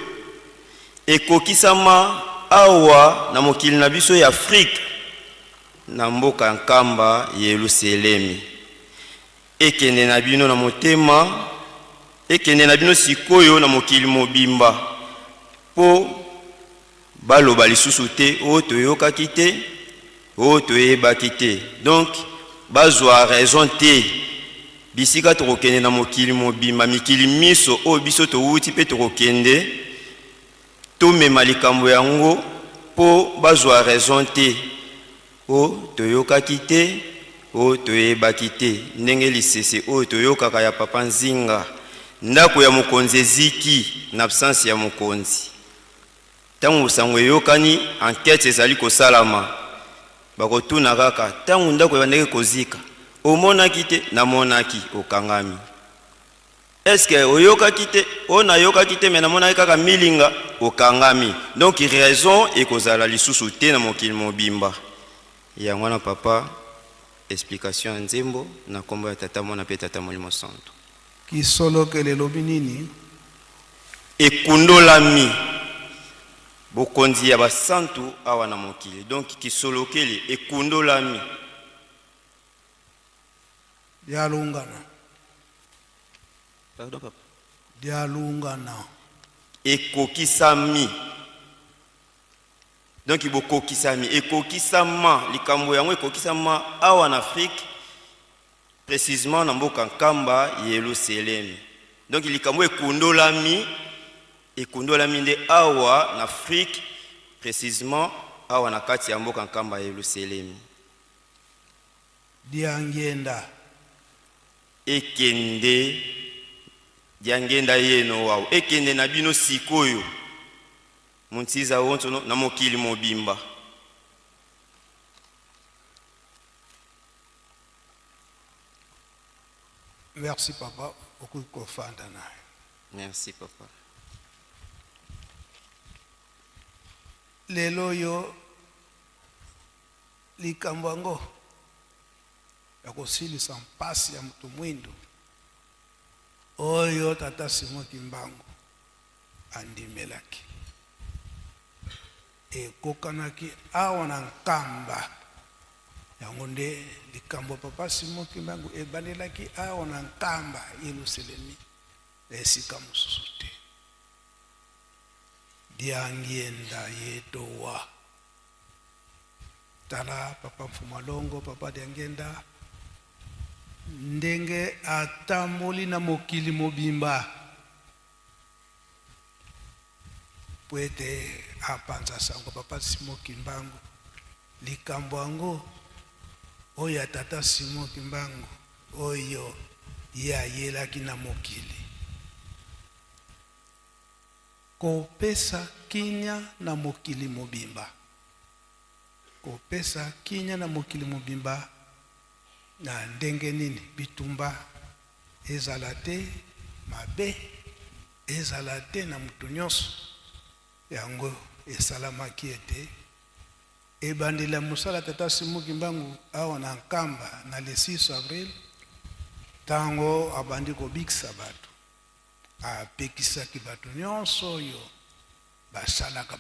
ekokisama awa na mokili na biso ya Afrika na mboka nkamba Yerusalemi. Ekende na bino na motema, ekende na bino sikoyo na mokili mobimba po baloba lisusu te o toyokaki te o toyebaki te. Donc bazwa raison te bisika tokokende na mokili mobimba mikili miso o biso towuti pe tokokende tomema likambo yango po bazwa raison te o toyokaki te o toyebaki te. Ndenge lisese o toyokaka ya papa Nzinga ndako ya mokonzi eziki na absence ya mokonzi. Tango sango yokani enquête ezali kosalama bakotuna kaka tango ndako ebandeki kozika omonaki te namonaki okangami. Est-ce que oyokaki te ona yokaki te me namonaki kaka milinga okangami. Donc raison ekozala lisusu te na mokili mobimba. Yango na papa explication ya nzembo na kombo ya tata mwana pe tata Molimo Santo. Kisolokele elobi nini? Ekundolami bokonzi ya basantu awa na mokili. Donc kisolokele ekundolami dialungana. Pardon papa. Dialungana. Ekokisami. Donc ibokokisami ekokisama likambo yango ekokisama awa na Afrique précisément na mboka nkamba Yerusalemi. Donc likambo ekundolami nde awa na Afrique précisément awa na kati ya mboka nkamba Yerusalemi. Diangenda. Ekende diangenda yeno wao ekende na bino sikoyo muntiza wonto na mokili mobimba. Merci papa okukofanda naye. Merci papa. Lelo yo likambo yango ya kosilisa mpasi ya mtu mwindu oyo tata Simon Kimbangu andimelaki ekokanaki awa na nkamba yango nde likambo papa Simon Kimbangu ebandelaki awa na nkamba Yerusalemi esika mosusu te. Diangienda yetowa tala papa Mfumalongo papa Diangenda ndenge atamboli na mokili mobimba pwete apanza sango papa Simon Kimbangu likambo yango oyo tata Simon Kimbangu oyo yayelaki na mokili kopesa kinya na mokili mobimba. Kopesa kinya na mokili mobimba na ndenge nini bitumba ezala te mabe ezala te na mutu nyonso yango esalamaki ete ebandela mosala tata Simon Kimbangu awa na nkamba na le 6 avril tango abandi kobikisa bato apekisaki bato nyonso oyo basalaka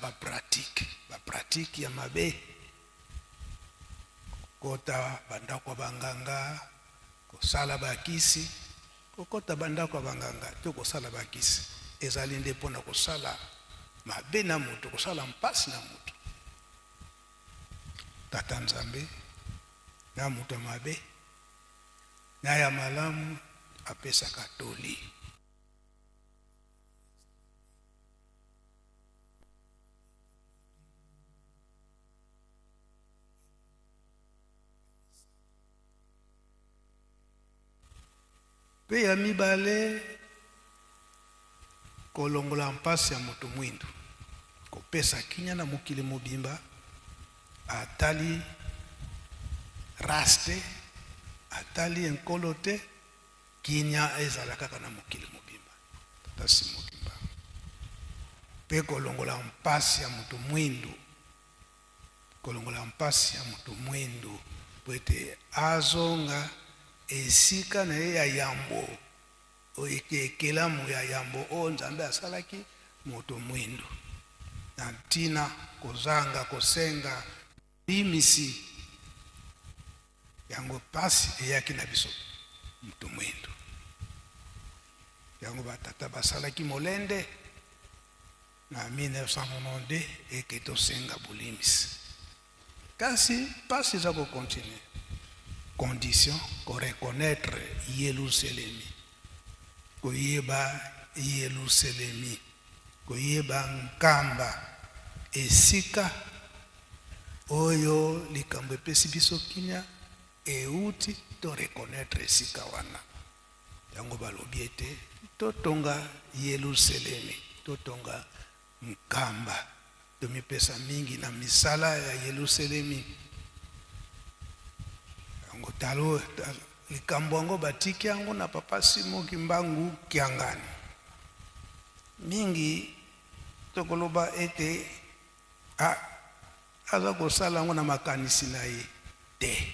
bapratike ya mabe kota bandako ya banganga kosala bakisi kokota bandako ya banganga to kosala bakisi ezali nde mpona kosala mabe na mutu kosala mpasi na mutu. Tata Nzambe na mutu mabe na ya malamu apesaka toli. Pe ya mibale kolongola mpasi ya mutu mwindu pesa kinya na mokili mobimba atali raste atali enkolo te kinya ezala kaka na mokili mobimba tata Simon Kimbangu mpe kolongola mpasi ya moto mwindu kolongola mpasi ya moto mwindu po ete azonga esika na ye ya yambo ekelamu ya yambo oyo nzambe asalaki moto mwindu na ntina kozanga kosenga limisi yango pasi eyaki na biso moto mwindu yango batata basalaki molende na 1992 eke tosenga bolimisi kasi pasi eza kokontinue condition koreconnaître Yerusalemi koyeba Yerusalemi koyeba nkamba esika oyo likambo epesi biso kinya euti to reconnaître esika wana yango balobi ete totonga Yerusalemi totonga nkamba tomipesa mingi na misala ya Yerusalemi yango talo likambo yango batiki yango na papa Simon Kimbangu Kiangani mingi tokoloba ete aza kosala yango na makanisi na ye te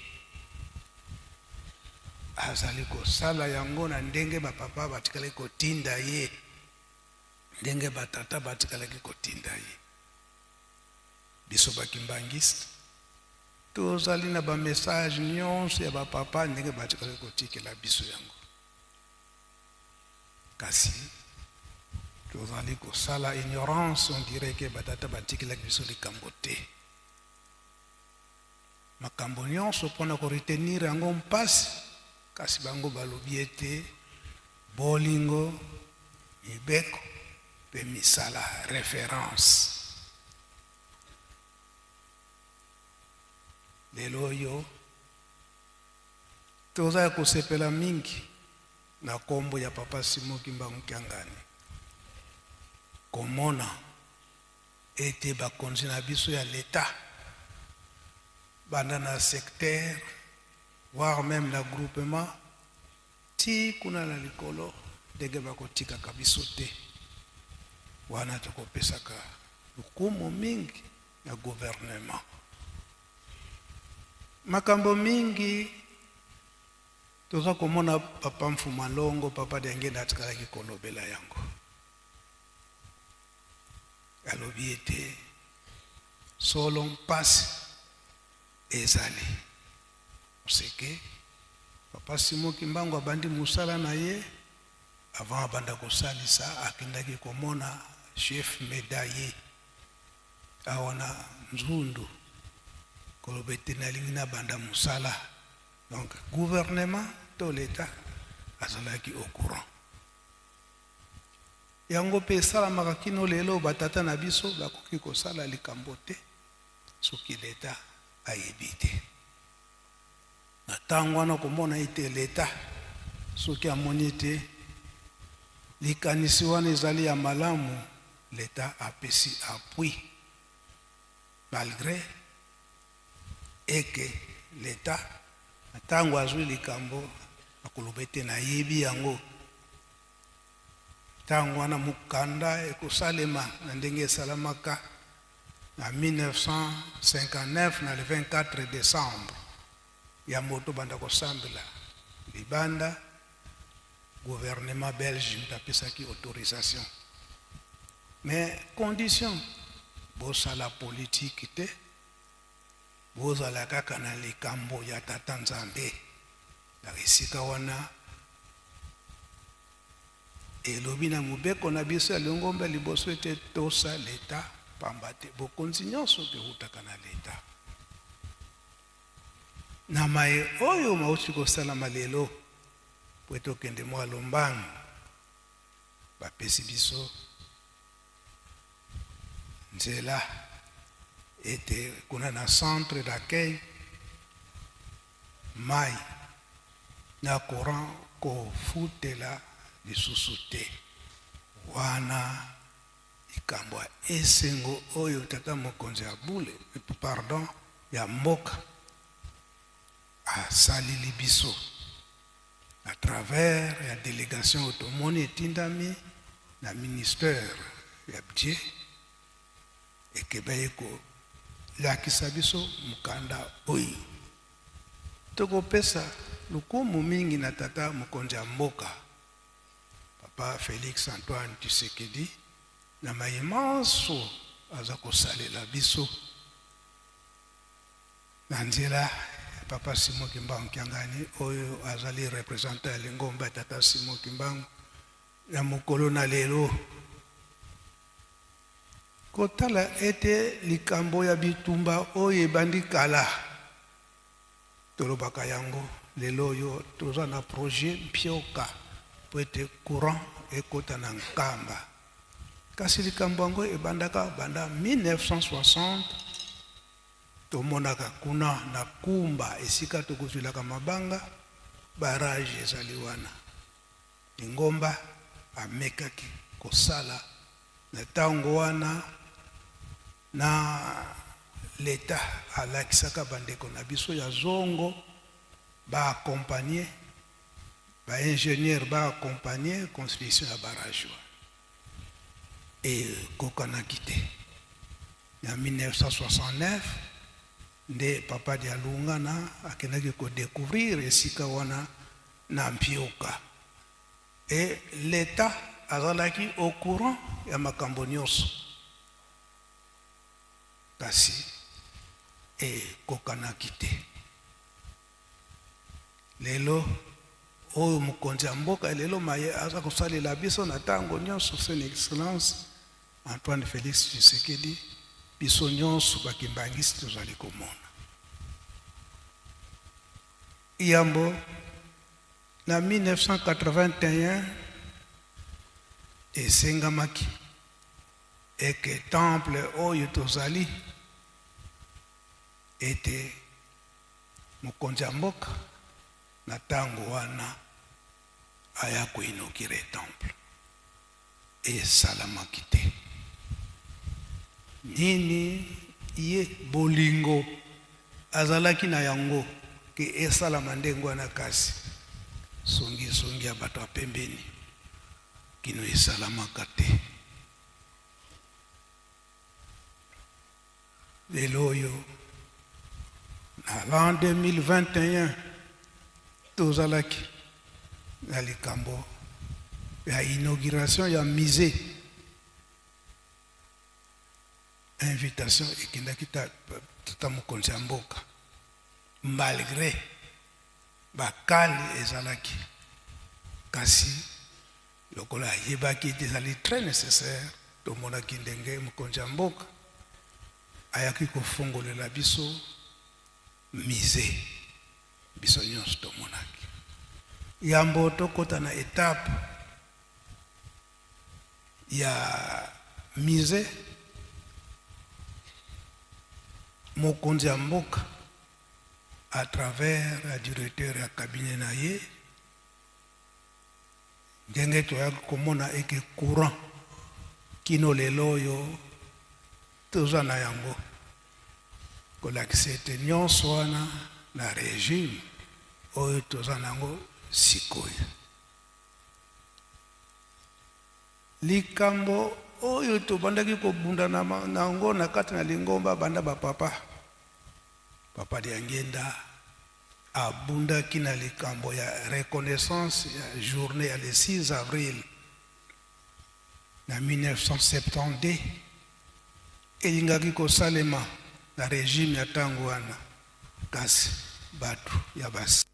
azali kosala yango na ndenge bapapa batikali kotinda ye ndenge batata batikalaki kotinda ye biso bakimbangiste tozali na bamessage nyonso ya bapapa ndenge batikali kotikela biso yango kasi tozali kosala ignorance on dirait ke batata batikelaki biso likambo te makambo nyonso mpona koretenir yango mpasi kasi bango balobi ete bolingo mibeko mpe misala référence lelo oyo tozali kosepela mingi na kombo ya papa Simon Kimbangu Kiangani komona ete bakonzi na biso ya l'État banda na secteur voire même na groupement ti kuna na likolo ndenge bakotikaka biso te wana tokopesaka lukumu mingi na gouvernement makambo mingi toza komona papa Mfuma Longo papa Dengenda atikalaki kolobela yango alobi ete solo mpasi ezali oseke papa Simon Kimbangu abandi musala na ye avant abanda kosalisa akendaki komona chef médaillé awana nzundu koloba ete nalingi na banda musala donc gouvernement to l'État azalaki au courant yango mpe esalamaka kino lelo batata na biso bakoki kosala likambo te soki l'État ayebi te na ntango wana komona ete l'État soki amoni ete likanisi wana ezali ya malamu l'État apesi appui malgré eke l'État na ntango azwi likambo akoloba ete nayebi yango ntango wana mokanda ekosalema na ndenge esalamaka na 1959 na le 24 décembre ya moto banda kosambela libanda gouvernement belge mutapesaki autorisation mais condition bosala politique te bozala kaka na likambo ya tata nzambe na esika wana elobi na mobeko na biso ya lingomba liboso ete tosa l'État pamba te bokonzi nyonso behutaka na l'État na maye oyo mauti kosalama lelo po ete okende mwa lombangu bapesi biso nzela ete kuna na centre d'accueil mai na courant kofutela lisusu te wana likambo ya esengo oyo tata mokonzi ya bule pardon ya mboka asaleli biso à travers la délégation automoni etindami na ministère ya budget ekeba kolakisa biso mokanda oyo tokopesa lukumu mingi na tata mokonzi ya mboka papa Félix Antoine Tshisekedi na mayemanso aza kosalela biso na nzela papa Simon Kimbangu Kiangani oyo azali représentant ya lingomba tata Simon Kimbangu ya mokolo na lelo kotala ete likambo ya bitumba oyo ebandi kala tolobaka yango lelo oyo toza na projet mpioka po ete courant ekota na nkamba kasi likambo yango ebandaka banda 1960 tomonaka kuna na kumba esika tokozwilaka mabanga barage ezali wana lingomba amekaki kosala na ntango wana na leta alakisaka bandeko na biso ya zongo baakompagne baingénieur baakompagne construction ya barage wana ekokanaki te na 1969 nde papa Dialunga na akendaki kodécouvrir esika wana na mpioka et l'État azalaki au courant ya makambo nyonso kasi ekokanaki te lelo oyo mokonzi ya mboka lelo maye aza kosalela biso na ntango nyonso son excellence Antoine Félix Tshisekedi biso nyonso bakimbangisi tozali komona yambo na 1981 esengamaki eke temple oyo tozali ete mokonzi ya mboka na ntango wana aya koinokire temple esalamaki te nini ye bolingo azalaki na yango ke esalama ndenge wana kasi songi ya bato ya pembeni kino esalamaka te lelo oyo na l'an 2021 tozalaki na likambo ya inauguration ya musée invitation ekendaki tata mokonzi ya mboka malgré bakali ezalaki kasi lokola ayebaki ete ezali très nécessaire tomonaki ndenge mokonzi ya mboka ayaki kofongolela biso musée biso nyonso tomonaki yambo tokota na étape ya musée mokonzi ya mboka à travers la directeur ya cabinet na ye ndenge toyaki komona eke courant kino lelo oyo toza na yango kolakisa ete nyonso wana na régime oyo toza nango sikoyo likambo oyo tobandaki kobunda nango na kati na lingomba banda bapapa papa Diangenda abundaki na likambo ya reconnaissance ya journée ya le 6 avril na 1970 elingaki kosalema na régime ya ntango wana kasi bato ya basi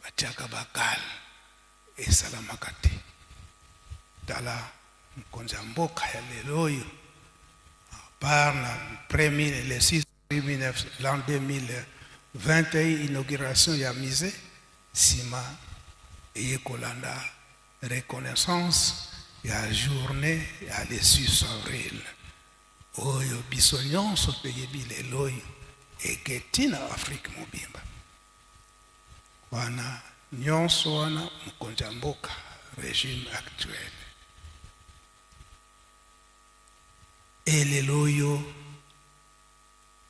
batiaka bakale esalamaka te tala mokonzi ya mboka ya lelo oyo par na premier le 6 l'an 2021 inauguration ya musée sima eye kolanda reconnaissance ya journée ya le 6 avril oyo biso nyonso toyebi lelo oyo eketi na Afrique mobimba wana nyonso wana mokonzi ya mboka régime actuel elelo oyo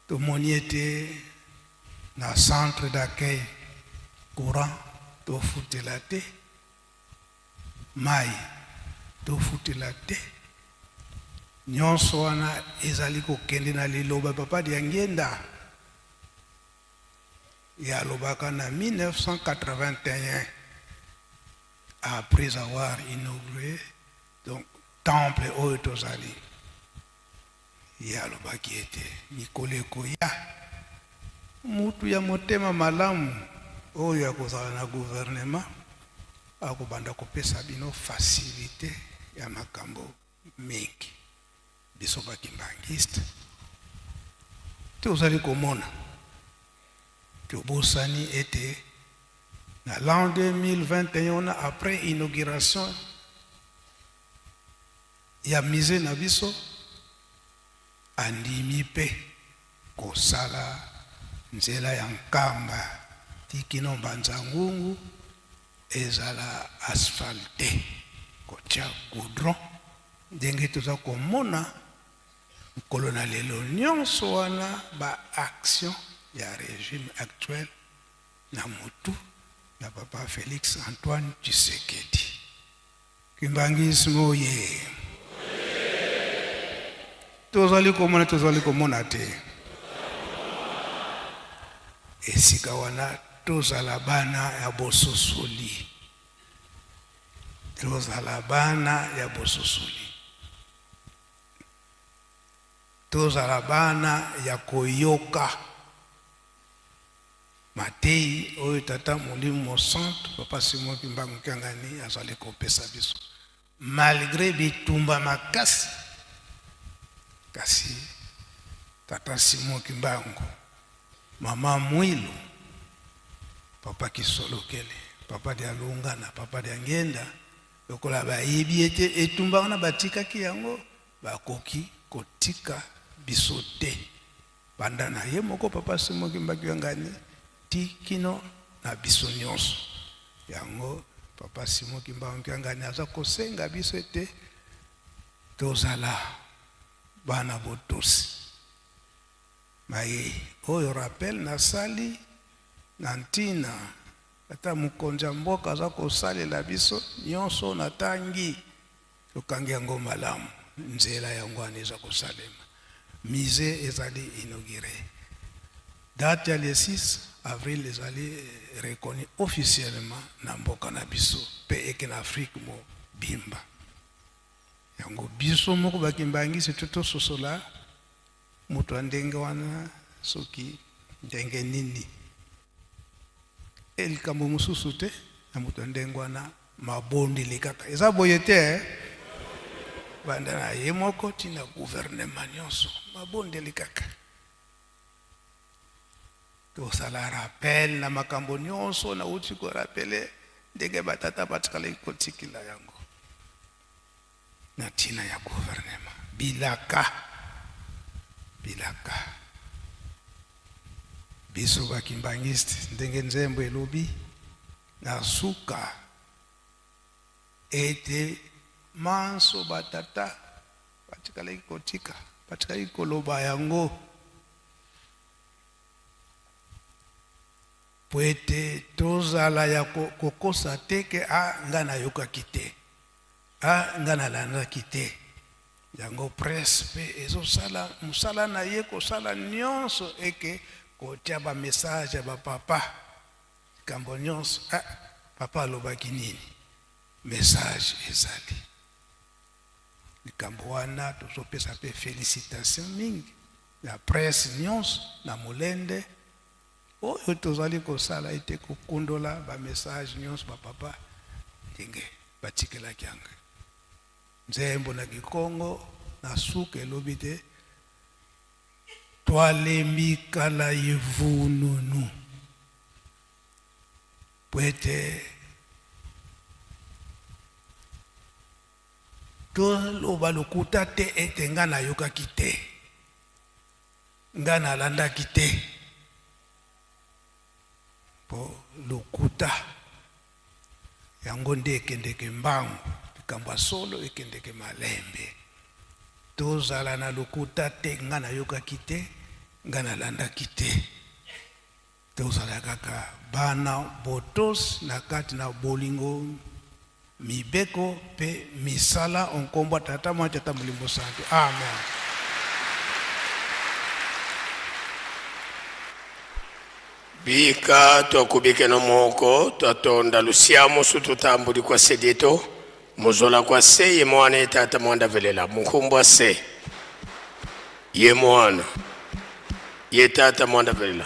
tomoni ete na centre d'accueil courant tofutela te, mai tofutela te, nyonso wana ezali kokende na liloba papa dia Ngenda yalobaka na 1981 après avoir inauguré donc temple oyo tozali yalobaki ete mikolo ekoya mutu ya motema malamu oyo akozala na gouvernement akobanda kopesa bino facilité ya makambo mingi biso bakimbangiste tozali komona tobosani ete na l'an 2021 après inauguration ya musée na biso andimi pe kosala nzela ya nkamba tikino mbanza ngungu ezala asphalte kotia goudron ndenge toza komona mokolo na lelo nyonso wana ba action ya régime actuel na motu ya papa Félix Antoine Tshisekedi. Kimbangismo oye. Tozali komona te. Esika wana tozala bana ya bososoli. Tozala bana ya bososoli. Tozala bana ya koyoka. Matei oyo tata molimo centre papa Simon Kimbangu Kiangani azali kopesa biso malgré bitumba makasi kasi tata Simon Kimbangu mama Mwilu papa Kisolokele papa dia Lungana papa dia Ngenda lokola bayebi ete etumba wana batikaki yango bakoki kotika biso te banda na ye moko papa Simon Kimbangu Kiangani kino na biso nyonso yango papa Simon Kimbangu Kiangani aza kosenga biso ete tozala bana botosi mai oyo rappel na sali na ntina ata mukonja mboka aza kosalela biso nyonso na tangi tokangi yango malamu nzela yango aneza kosalema musée ezali inauguré date ya le 6 avril ezali reconnu officiellement na mboka na biso pe eke na Afrique mo bimba yango biso moko bakimbangisi tososola mutu andenge wana soki ndenge nini elikambo mosusu te na mutu andenge wana mabondeli kaka eza boye te banda na ye moko tina gouvernement nyonso mabondeli kaka tosala rappel na makambo nyonso na uti ko rappele ndenge batata batikala ikotikila yango na tina ya gouvernement bilaka biso bakimbangiste ndenge nzembo elobi na suka ete manso batata batikala ikotika batikala ikoloba yango poete tozala ya kokosa teke nga na yokaki te nga na landaki te yango presse pe ezosala musala na ye kosala nyonso eke kotia ba message ya bapapa kambo nyonso papa alobaki nini message ezali likambo wana tozopesa pe félicitation mingi na presse nyonso na molende oyo tozali kosala ete kokundola ba message nyonso bapapa ndenge batikelaki yango nzembo na Kikongo na suka elobi te twalembi kala yevununu poete toloba lokuta te ete nga nayokaki te nga nalandaki te po lokuta yango nde ekendeke mbangu likambo ya solo ekendeke malembe tozala na lokuta te nga nayokaki te nga nalandaki te tozala kaka bana botos na kati na bolingo mibeko pe misala onkombo tata mwa tata Molimo Santu. Amen. Bika twakubike no moko twatonda lusiamo sututambuli kwa sedito muzola kwa se ye mwana tata mwanda velela mukumbwa se ye mwana ye tata mwanda velela